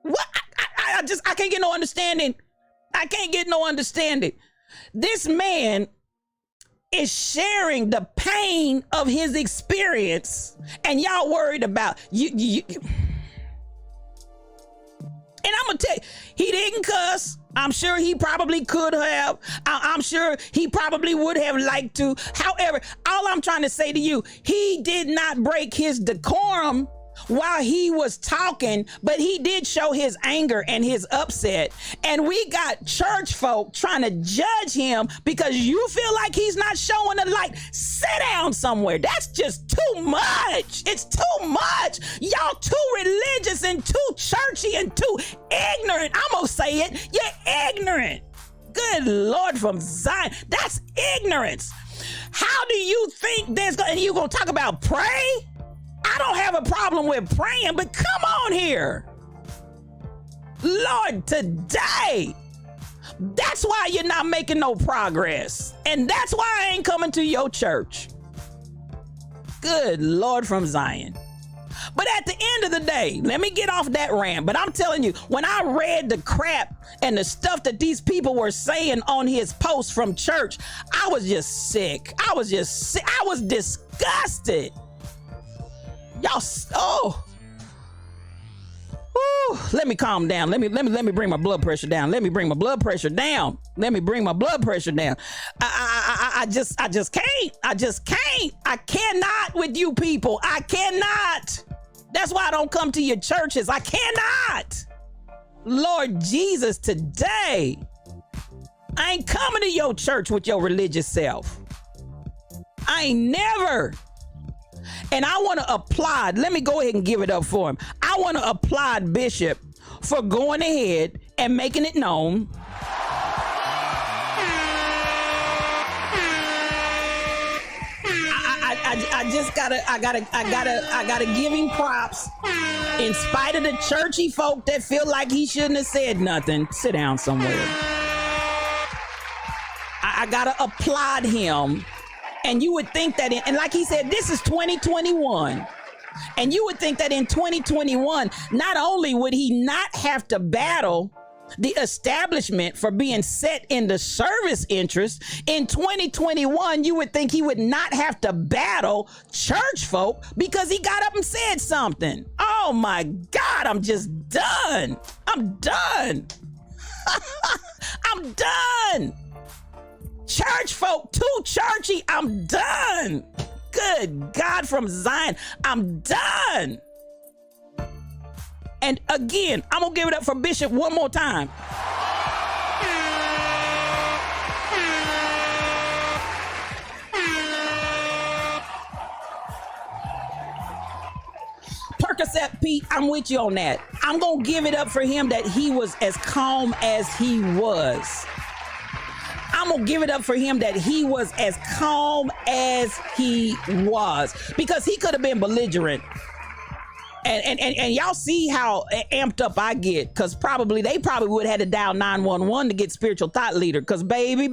What? I can't get no understanding. I can't get no understanding. This man is sharing the pain of his experience, and y'all worried about you. And I'm gonna tell you, he didn't cuss. I'm sure he probably could have. I'm sure he probably would have liked to. However, all I'm trying to say to you, he did not break his decorum while he was talking, but he did show his anger and his upset. And we got church folk trying to judge him because you feel like he's not showing the light. Sit down somewhere. That's just too much. It's too much. Y'all too religious and too churchy and too ignorant. I'm gonna say it. You're ignorant. Good Lord from Zion. That's ignorance. How do you think there's gonna, and you gonna talk about pray? I don't have a problem with praying, but come on here. Lord, today, that's why you're not making no progress. And that's why I ain't coming to your church. Good Lord from Zion. But at the end of the day, let me get off that rant. But I'm telling you, when I read the crap and the stuff that these people were saying on his post from church, I was just sick. I was disgusted. Y'all, oh, whew, let me calm down. Let me bring my blood pressure down. Let me bring my blood pressure down. Let me bring my blood pressure down. I just can't. I just can't. I cannot with you people. I cannot. That's why I don't come to your churches. I cannot. Lord Jesus, today, I ain't coming to your church with your religious self. I ain't never. And I want to applaud, let me go ahead and give it up for him. I want to applaud Bishop for going ahead and making it known. I gotta give him props. In spite of the churchy folk that feel like he shouldn't have said nothing, sit down somewhere. I gotta applaud him. And you would think that, and like he said, this is 2021. And you would think that in 2021, not only would he not have to battle the establishment for being set in the service interest, in 2021, you would think he would not have to battle church folk because he got up and said something. Oh my God, I'm just done. I'm done. I'm done. Church folk, too churchy. I'm done. Good God from Zion. I'm done. And again, I'm going to give it up for Bishop one more time. Percocet Pete, I'm with you on that. I'm going to give it up for him that he was as calm as he was. I'm gonna give it up for him that he was as calm as he was, because he could have been belligerent. And y'all see how amped up I get, because they probably would have had to dial 911 to get spiritual thought leader, because baby,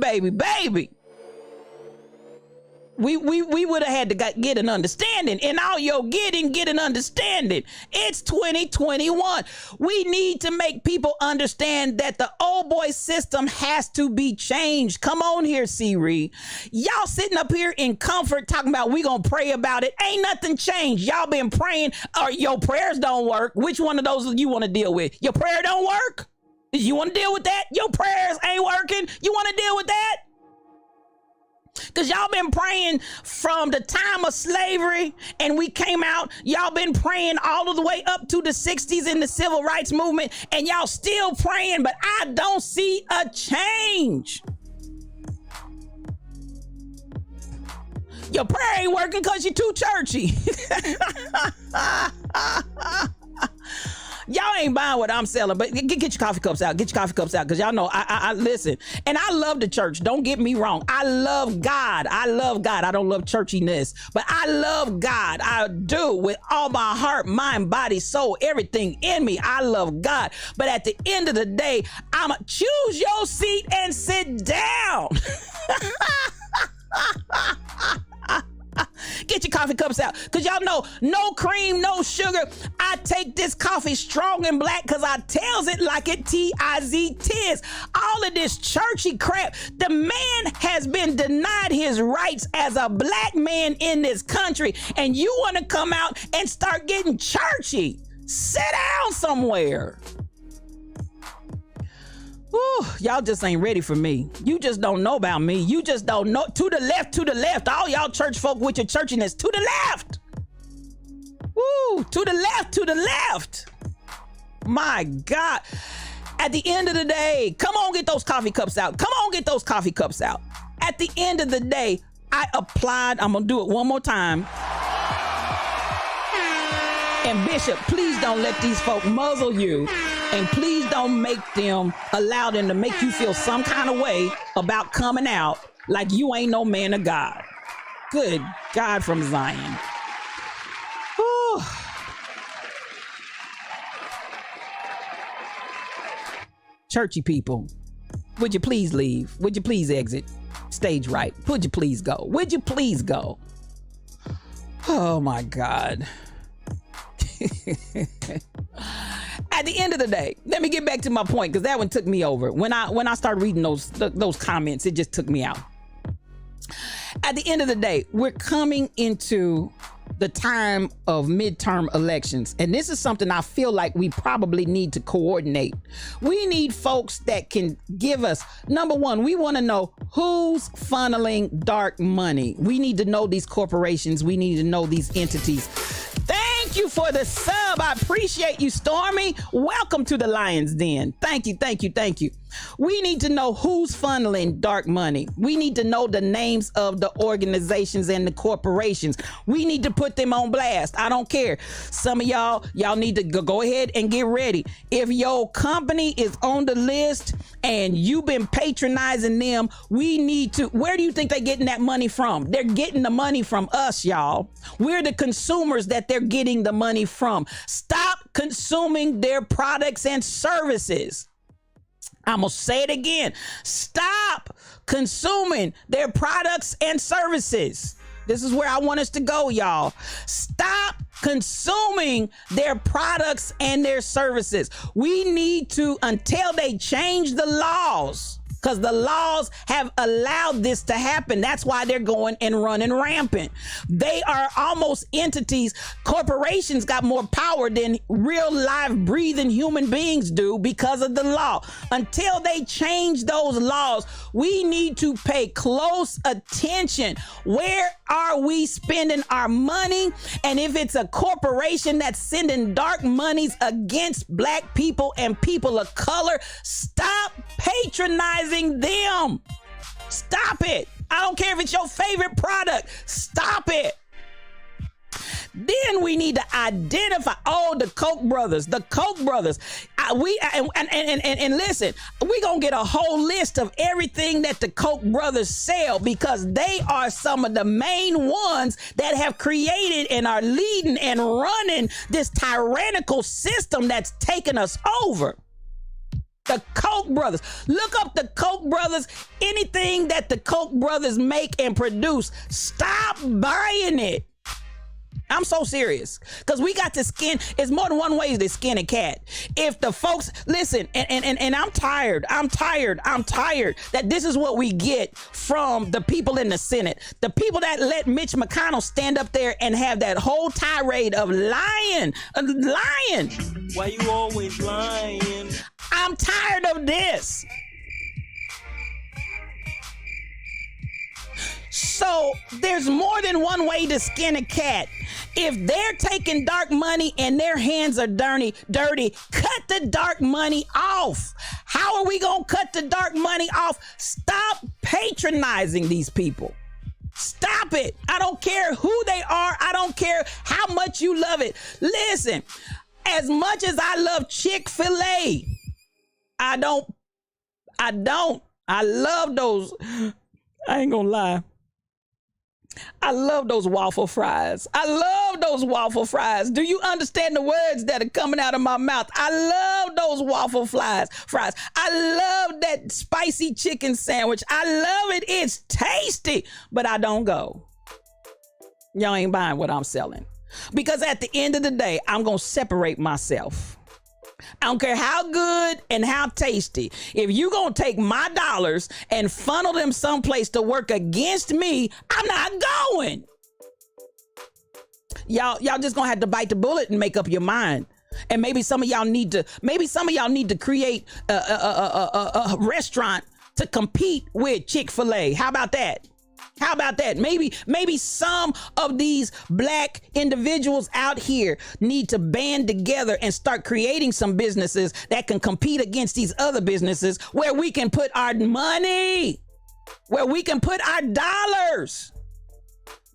we would have had to get an understanding. And all you're get an understanding. It's 2021. We need to make people understand that the old boy system has to be changed. Come on here, C-Reed. Y'all sitting up here in comfort talking about we gonna pray about it. Ain't nothing changed. Y'all been praying, or your prayers don't work. Which one of those you want to deal with? Your prayer don't work? You want to deal with that? Your prayers ain't working? You want to deal with that? Because y'all been praying from the time of slavery and we came out. Y'all been praying all of the way up to the 60s in the civil rights movement, and y'all still praying, but I don't see a change. Your prayer ain't working because you're too churchy. Y'all ain't buying what I'm selling, but get your coffee cups out. Get your coffee cups out, because y'all know I listen. And I love the church. Don't get me wrong. I love God. I love God. I don't love churchiness, but I love God. I do with all my heart, mind, body, soul, everything in me. I love God. But at the end of the day, I'ma choose your seat and sit down. Get your coffee cups out, because y'all know no cream, no sugar. I take this coffee strong and black because I tells it like it T-I-Z-Tiz. All of this churchy crap. The man has been denied his rights as a black man in this country, and you want to come out and start getting churchy. Sit down somewhere. Whew, y'all just ain't ready for me. You just don't know about me. You just don't know. To the left, to the left. All y'all church folk with your churchiness, to the left. Woo, to the left, to the left. My God. At the end of the day, come on, get those coffee cups out. Come on, get those coffee cups out. At the end of the day, I applied. I'm going to do it one more time. And Bishop, please don't let these folk muzzle you. And please don't allow them to make you feel some kind of way about coming out like you ain't no man of God. Good God from Zion. Whew. Churchy people, would you please leave? Would you please exit stage right? Would you please go? Would you please go? Oh my God. At the end of the day, let me get back to my point, because that one took me over. When I started reading those comments, it just took me out. At the end of the day, we're coming into the time of midterm elections, and this is something I feel like we probably need to coordinate. We need folks that can give us, number one, we want to know who's funneling dark money. We need to know these corporations. We need to know these entities. Thank you for the sub. I appreciate you, Stormy. Welcome to the Lion's Den. Thank you, thank you, thank you. We need to know who's funneling dark money. We need to know the names of the organizations and the corporations. We need to put them on blast. I don't care. Some of y'all need to go ahead and get ready. If your company is on the list and you've been patronizing them, we need to, where do you think they're getting that money from? They're getting the money from us, y'all. We're the consumers that they're getting the money from. Stop consuming their products and services. I'm going to say it again. Stop consuming their products and services. This is where I want us to go, y'all. Stop consuming their products and their services. We need to, until they change the laws, because the laws have allowed this to happen. That's why they're going and running rampant. They are almost entities. Corporations got more power than real live breathing human beings do because of the law. Until they change those laws, we need to pay close attention. Where are we spending our money? And if it's a corporation that's sending dark monies against black people and people of color, stop patronizing them. Stop it. I don't care if it's your favorite product. Stop it. Then we need to identify, the Koch brothers, and listen, we gonna get a whole list of everything that the Koch brothers sell, because they are some of the main ones that have created and are leading and running this tyrannical system that's taken us over. The Koch brothers. Look up the Koch brothers. Anything that the Koch brothers make and produce, stop buying it. I'm so serious, because we got to skin. It's more than one way to skin a cat. If the folks listen, and I'm tired that this is what we get from the people in the Senate, the people that let Mitch McConnell stand up there and have that whole tirade of lying. Why you always lying? I'm tired of this. So there's more than one way to skin a cat. If they're taking dark money and their hands are dirty, cut the dark money off. How are we going to cut the dark money off? Stop patronizing these people. Stop it. I don't care who they are. I don't care how much you love it. Listen, As much as I love Chick-fil-A, I love those. I ain't gonna lie. I love those waffle fries. I love those waffle fries. Do you understand the words that are coming out of my mouth? I love those waffle fries. I love that spicy chicken sandwich. I love it. It's tasty, but I don't go. Y'all ain't buying what I'm selling. Because at the end of the day, I'm going to separate myself. I don't care how good and how tasty. If you going to take my dollars and funnel them someplace to work against me, I'm not going. Y'all just going to have to bite the bullet and make up your mind. And maybe some of y'all need to create a restaurant to compete with Chick-fil-A. How about that? How about that? Maybe some of these black individuals out here need to band together and start creating some businesses that can compete against these other businesses where we can put our money, where we can put our dollars.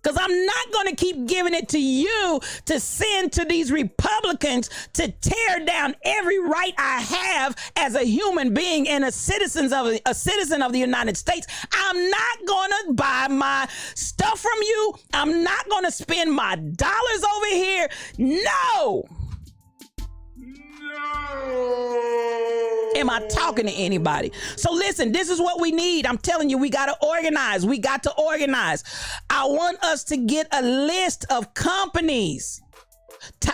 Because I'm not going to keep giving it to you to send to these Republicans to tear down every right I have as a human being and a citizen of the United States. I'm not going to buy my stuff from you. I'm not going to spend my dollars over here. No. Am I talking to anybody? So listen, this is what we need. I'm telling you, we got to organize. We got to organize. I want us to get a list of companies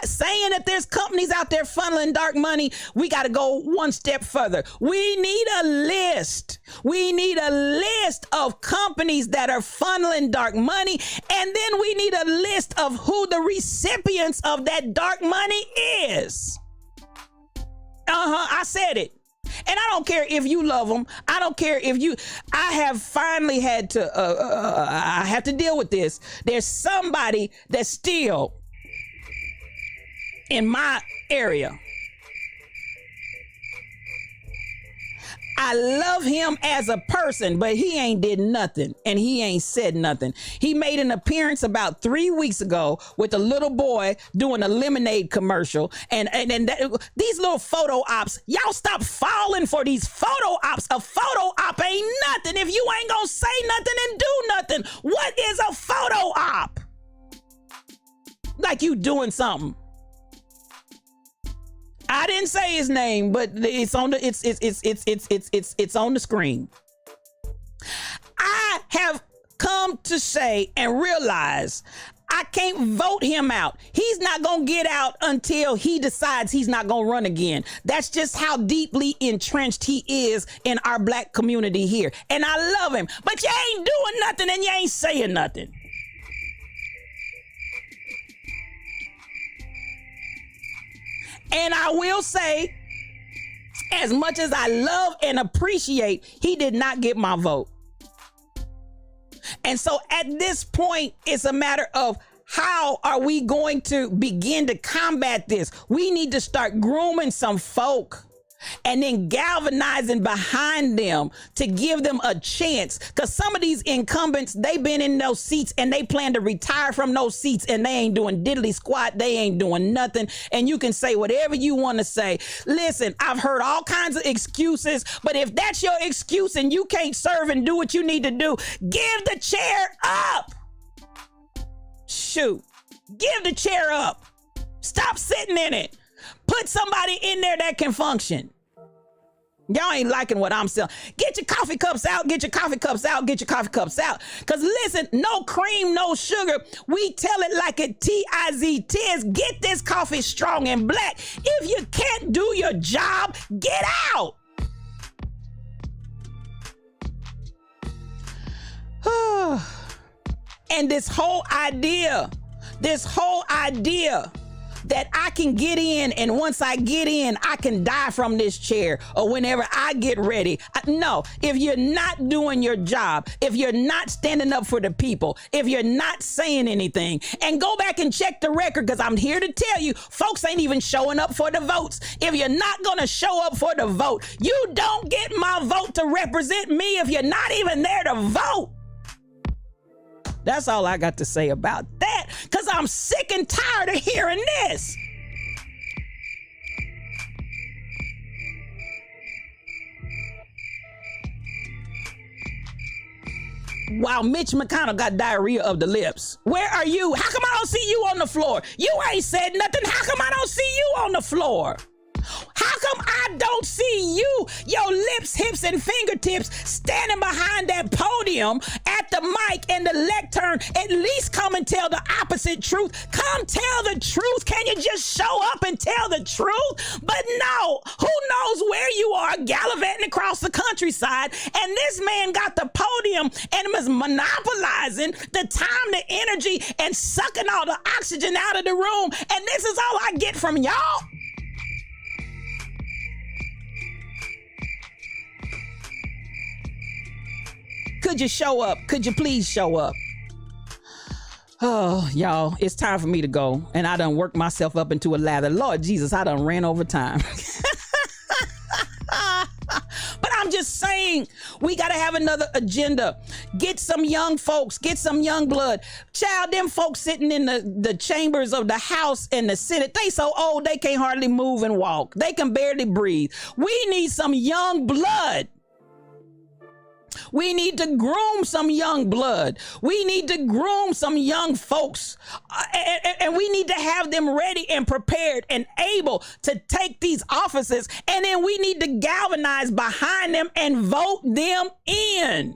saying that there's companies out there funneling dark money. We got to go one step further. We need a list. We need a list of companies that are funneling dark money. And then we need a list of who the recipients of that dark money is. I said it. And I don't care if you love them. I don't care if you, I have finally had to, I have to deal with this. There's somebody that's still in my area. I love him as a person, but he ain't did nothing and he ain't said nothing. He made an appearance about 3 weeks ago with a little boy doing a lemonade commercial. And these little photo ops, y'all stop falling for these photo ops. A photo op ain't nothing if you ain't gonna say nothing and do nothing. What is a photo op? Like you doing something. I didn't say his name, but it's on the it's on the screen. I have come to say and realize I can't vote him out. He's not going to get out until he decides he's not going to run again. That's just how deeply entrenched he is in our black community here. And I love him, but you ain't doing nothing and you ain't saying nothing. And I will say, as much as I love and appreciate, he did not get my vote. And so at this point, it's a matter of how are we going to begin to combat this? We need to start grooming some folk and then galvanizing behind them to give them a chance. Because some of these incumbents, they've been in those seats and they plan to retire from those seats and they ain't doing diddly squat. They ain't doing nothing. And you can say whatever you want to say. Listen, I've heard all kinds of excuses, but if that's your excuse and you can't serve and do what you need to do, give the chair up. Shoot, give the chair up. Stop sitting in it. Put somebody in there that can function. Y'all ain't liking what I'm selling. Get your coffee cups out, get your coffee cups out, get your coffee cups out. Because listen, no cream, no sugar. We tell it like it T-I-Z-Tis. Get this coffee strong and black. If you can't do your job, get out. And this whole idea that I can get in, and once I get in, I can die from this chair, or whenever I get ready. No, if you're not doing your job, if you're not standing up for the people, if you're not saying anything, and go back and check the record, because I'm here to tell you, folks ain't even showing up for the votes. If you're not going to show up for the vote, you don't get my vote to represent me if you're not even there to vote. That's all I got to say about that, because I'm sick and tired of hearing this. while Mitch McConnell got diarrhea of the lips. Where are you? How come I don't see you on the floor? You ain't said nothing. How come I don't see you on the floor? How come I don't see you, your lips, hips, and fingertips standing behind that podium at the mic and the lectern? At least come and tell the opposite truth. Come tell the truth. Can you just show up and tell the truth? But no, who knows where you are gallivanting across the countryside, and this man got the podium and was monopolizing the time, the energy, and sucking all the oxygen out of the room. And this is all I get from y'all? Could you show up? Could you please show up? Oh, y'all, it's time for me to go. And I done worked myself up into a lather. Lord Jesus, I done ran over time. But I'm just saying, we got to have another agenda. Get some young folks, get some young blood. Child, them folks sitting in the chambers of the House and the Senate, they so old they can't hardly move and walk. They can barely breathe. We need some young blood. We need to groom some young blood. We need to groom some young folks. And we need to have them ready and prepared and able to take these offices. And then we need to galvanize behind them and vote them in.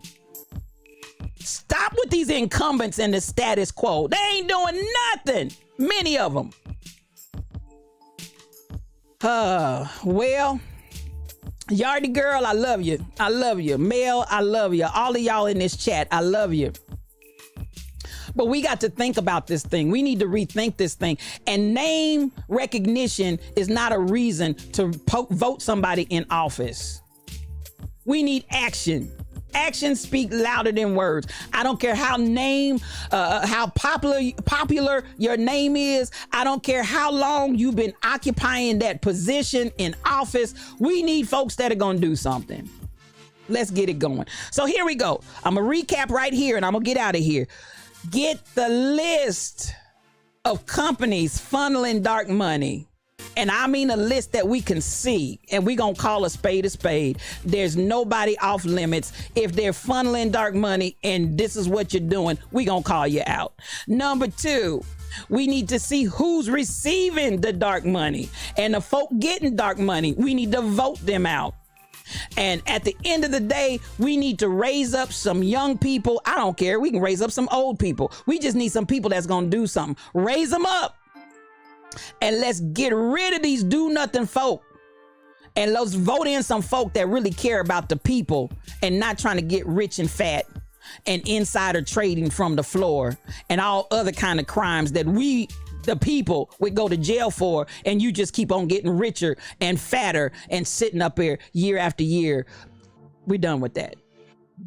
Stop with these incumbents and the status quo. They ain't doing nothing. Many of them. Well, Yardie girl, I love you. I love you. Mel, I love you. All of y'all in this chat, I love you. But we got to think about this thing. We need to rethink this thing. And name recognition is not a reason to vote somebody in office. We need action. Actions speak louder than words. I don't care how popular your name is. I don't care how long you've been occupying that position in office. We need folks that are going to do something. Let's get it going. So here we go. I'm going to recap right here and I'm going to get out of here. Get the list of companies funneling dark money. And I mean a list that we can see, and we're going to call a spade a spade. There's nobody off limits. If they're funneling dark money and this is what you're doing, we're going to call you out. Number 2, we need to see who's receiving the dark money. And the folk getting dark money, we need to vote them out. And at the end of the day, we need to raise up some young people. I don't care. We can raise up some old people. We just need some people that's going to do something. Raise them up. And let's get rid of these do-nothing folk. And let's vote in some folk that really care about the people and not trying to get rich and fat and insider trading from the floor and all other kind of crimes that we, the people, would go to jail for, and you just keep on getting richer and fatter and sitting up here year after year. We're done with that.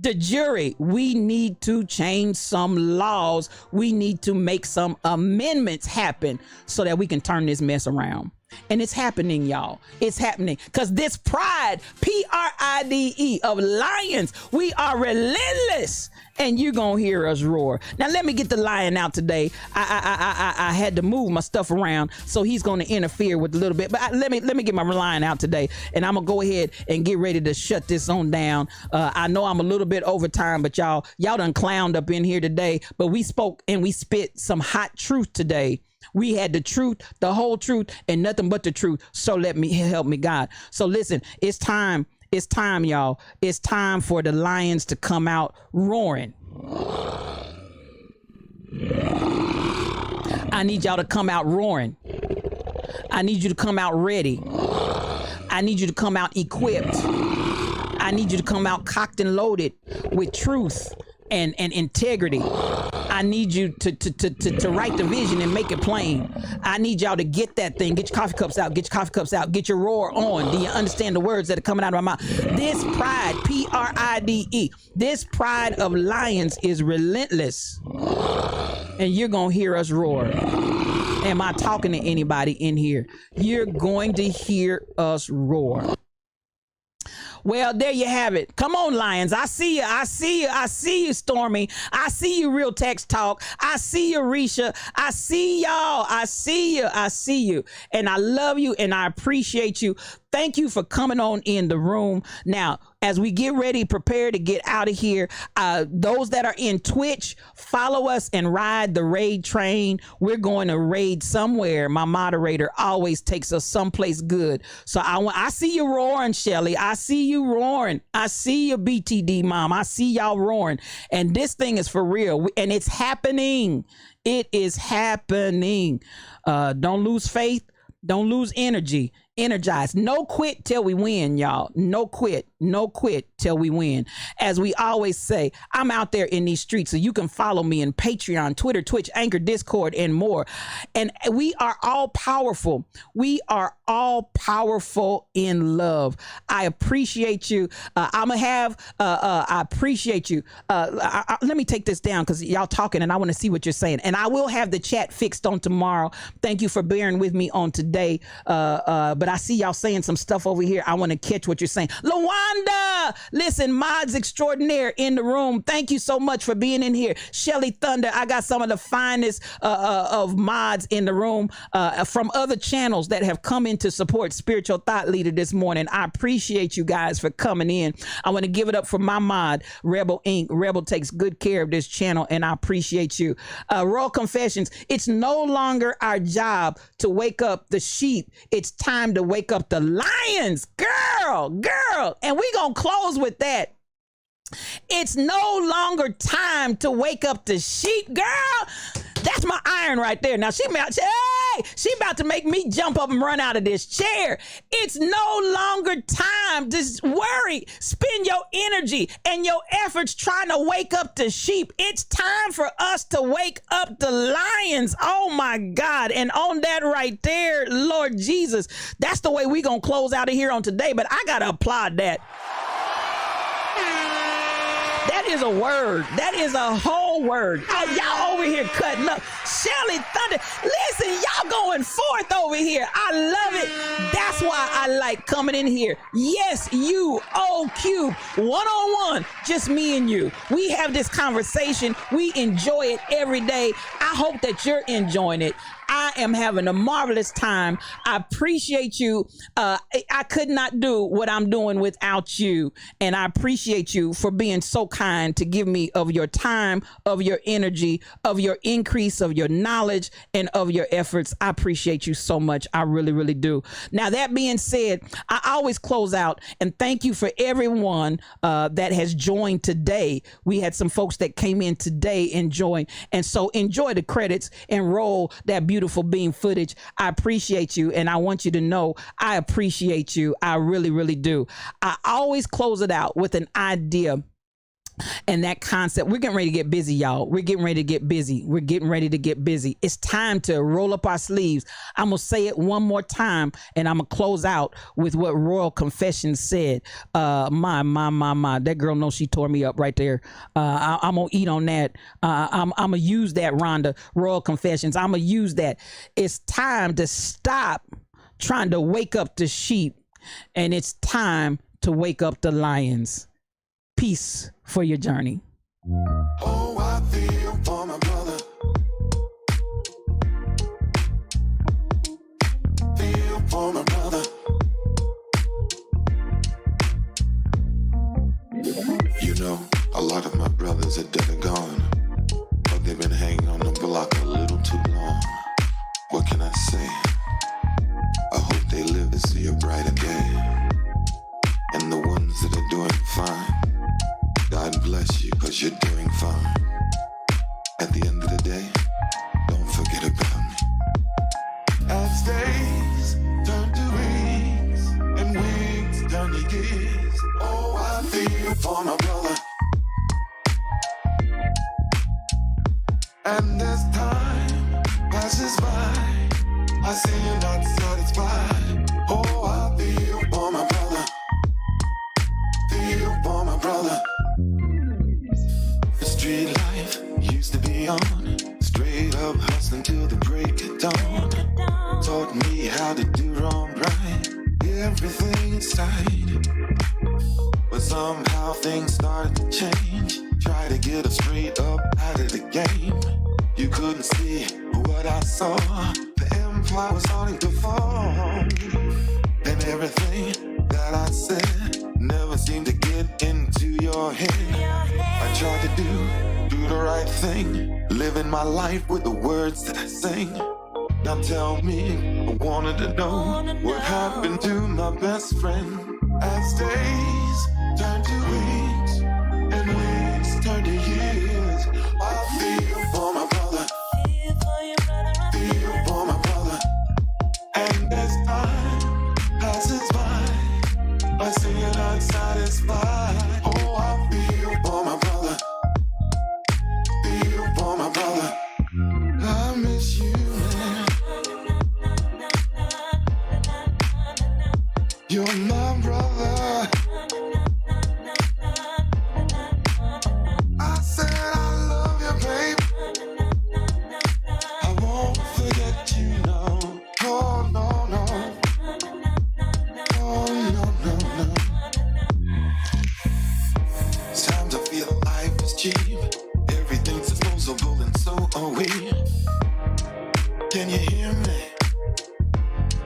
The jury, we need to change some laws. We need to make some amendments happen so that we can turn this mess around. And it's happening, y'all. It's happening. Because this pride, P-R-I-D-E, of lions, we are relentless. And you're going to hear us roar. Now, let me get the lion out today. I had to move my stuff around, so he's going to interfere with a little bit. But let me get my lion out today. And I'm going to go ahead and get ready to shut this on down. I know I'm a little bit over time, but y'all done clowned up in here today. But we spoke and we spit some hot truth today. We had the truth, the whole truth, and nothing but the truth. So help me God. So listen, it's time. It's time, y'all. It's time for the lions to come out roaring. I need y'all to come out roaring. I need you to come out ready. I need you to come out equipped. I need you to come out cocked and loaded with truth and integrity. I need you to write the vision and make it plain. I need y'all to get that thing. Get your coffee cups out. Get your coffee cups out. Get your roar on. Do you understand the words that are coming out of my mouth? This pride, P-R-I-D-E, this pride of lions is relentless. And you're going to hear us roar. Am I talking to anybody in here? You're going to hear us roar. Well, there you have it. Come on, Lions. I see you. I see you. I see you, Stormy. I see you, Real Text Talk. I see you, Risha. I see y'all. I see you. I see you. And I love you and I appreciate you. Thank you for coming on in the room. Now, As we get ready, prepare to get out of here, those that are in Twitch, follow us and ride the raid train. We're going to raid somewhere. My moderator always takes us someplace good. So I see you roaring, Shelly. I see you roaring. I see you, BTD Mom. I see y'all roaring. And this thing is for real. And it's happening. It is happening. Don't lose faith. Don't lose energy. Energize. No quit till we win, y'all. No quit. No quit till we win. As we always say, I'm out there in these streets, so you can follow me in Patreon, Twitter, Twitch, Anchor, Discord, and more. And we are all powerful. We are all powerful in love. I appreciate you. I appreciate you. Let me take this down because y'all talking and I want to see what you're saying. And I will have the chat fixed on tomorrow. Thank you for bearing with me on today. But I see y'all saying some stuff over here. I want to catch what you're saying. Lawanda, listen, mods extraordinaire in the room. Thank you so much for being in here. Shelly Thunder, I got some of the finest of mods in the room from other channels that have come in to support Spiritual Thought Leader this morning. I appreciate you guys for coming in. I want to give it up for my mod, Rebel Inc. Rebel takes good care of this channel, and I appreciate you. Royal Confessions, it's no longer our job to wake up the sheep. It's time to wake up the lions. Girl. And we gonna close with that. It's no longer time to wake up the sheep, girl. That's my iron right there. Now she about to make me jump up and run out of this chair. It's no longer time to worry, spend your energy and your efforts trying to wake up the sheep. It's time for us to wake up the lions. Oh my God. And on that right there, Lord Jesus, that's the way we gonna close out of here on today. But I gotta applaud that. That is a word. That is a whole word. Oh, y'all over here cutting up. Shelly Thunder. Listen, y'all going forth over here. I love it. That's why I like coming in here. Yes, you, O-Cube, one-on-one, just me and you. We have this conversation. We enjoy it every day. I hope that you're enjoying it. I am having a marvelous time. I appreciate you. I could not do what I'm doing without you. And I appreciate you for being so kind to give me of your time, of your energy, of your increase, of your knowledge, and of your efforts. I appreciate you so much. I really, really do. Now, that being said, I always close out and thank you for everyone that has joined today. We had some folks that came in today enjoying. And so enjoy the credits and roll that beautiful beam footage. I appreciate you, and I want you to know I appreciate you. I really, really do. I always close it out with an idea and that concept. We're getting ready to get busy, y'all. We're getting ready to get busy. We're getting ready to get busy. It's time to roll up our sleeves. I'm going to say it one more time, and I'm going to close out with what Royal Confessions said. My. That girl knows she tore me up right there. I'm going to eat on that. I'm going to use that, Rhonda. Royal Confessions. I'm going to use that. It's time to stop trying to wake up the sheep, and it's time to wake up the lions. Peace for your journey. Oh, I feel for my brother. Feel for my brother. You know, a lot of my brothers are dead and gone, but they've been hanging on the block a little too long. What can I say? I hope they live to see a brighter day. And the ones that are doing fine, God bless you, cause you're doing fine. At the end of the day, don't forget about me. As days turn to weeks, and weeks turn to years, oh, I feel for my brother. And as time passes by, I see you're not satisfied. Oh, I feel for my brother. Feel for my brother. The street life used to be on, straight up hustling till the break of dawn. Taught me how to do wrong right, everything inside. But somehow things started to change. Try to get us straight up out of the game. You couldn't see what I saw. The empire was starting to fall. And everything that I said never seem to get into your head. I try to do the right thing, living my life with the words that I sing. Now tell me, I wanted to know what happened to my best friend. As days turn to weeks, and weeks turn to years, I feel for my brother, feel for my brother. And as time passes by, I see it unsatisfied. Oh, I feel for my brother, feel for my brother. I miss you, man. You're my brother. I said I love you, babe. I won't forget you, no. Oh, no, no. Oh, no, no, no. It's time to feel life is cheap. Everything's disposable and so are we. Can you hear me?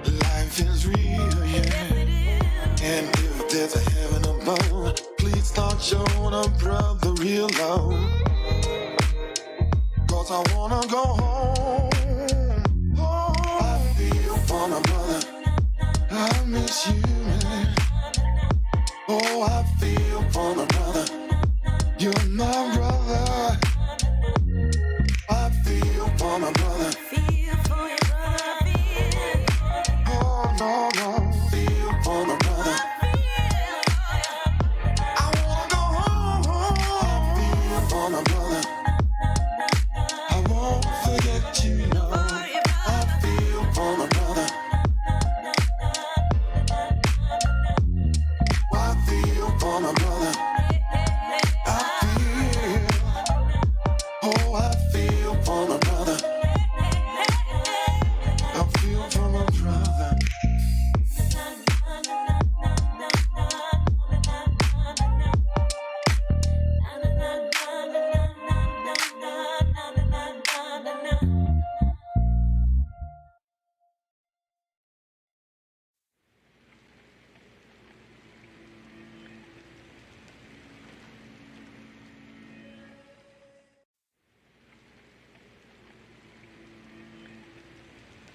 Life is real, yeah. And if there's a heaven above, please start showing a brother real love. Cause I wanna go home. Oh, I feel for my brother. I miss you, man. Oh, I feel for my brother. You're my brother.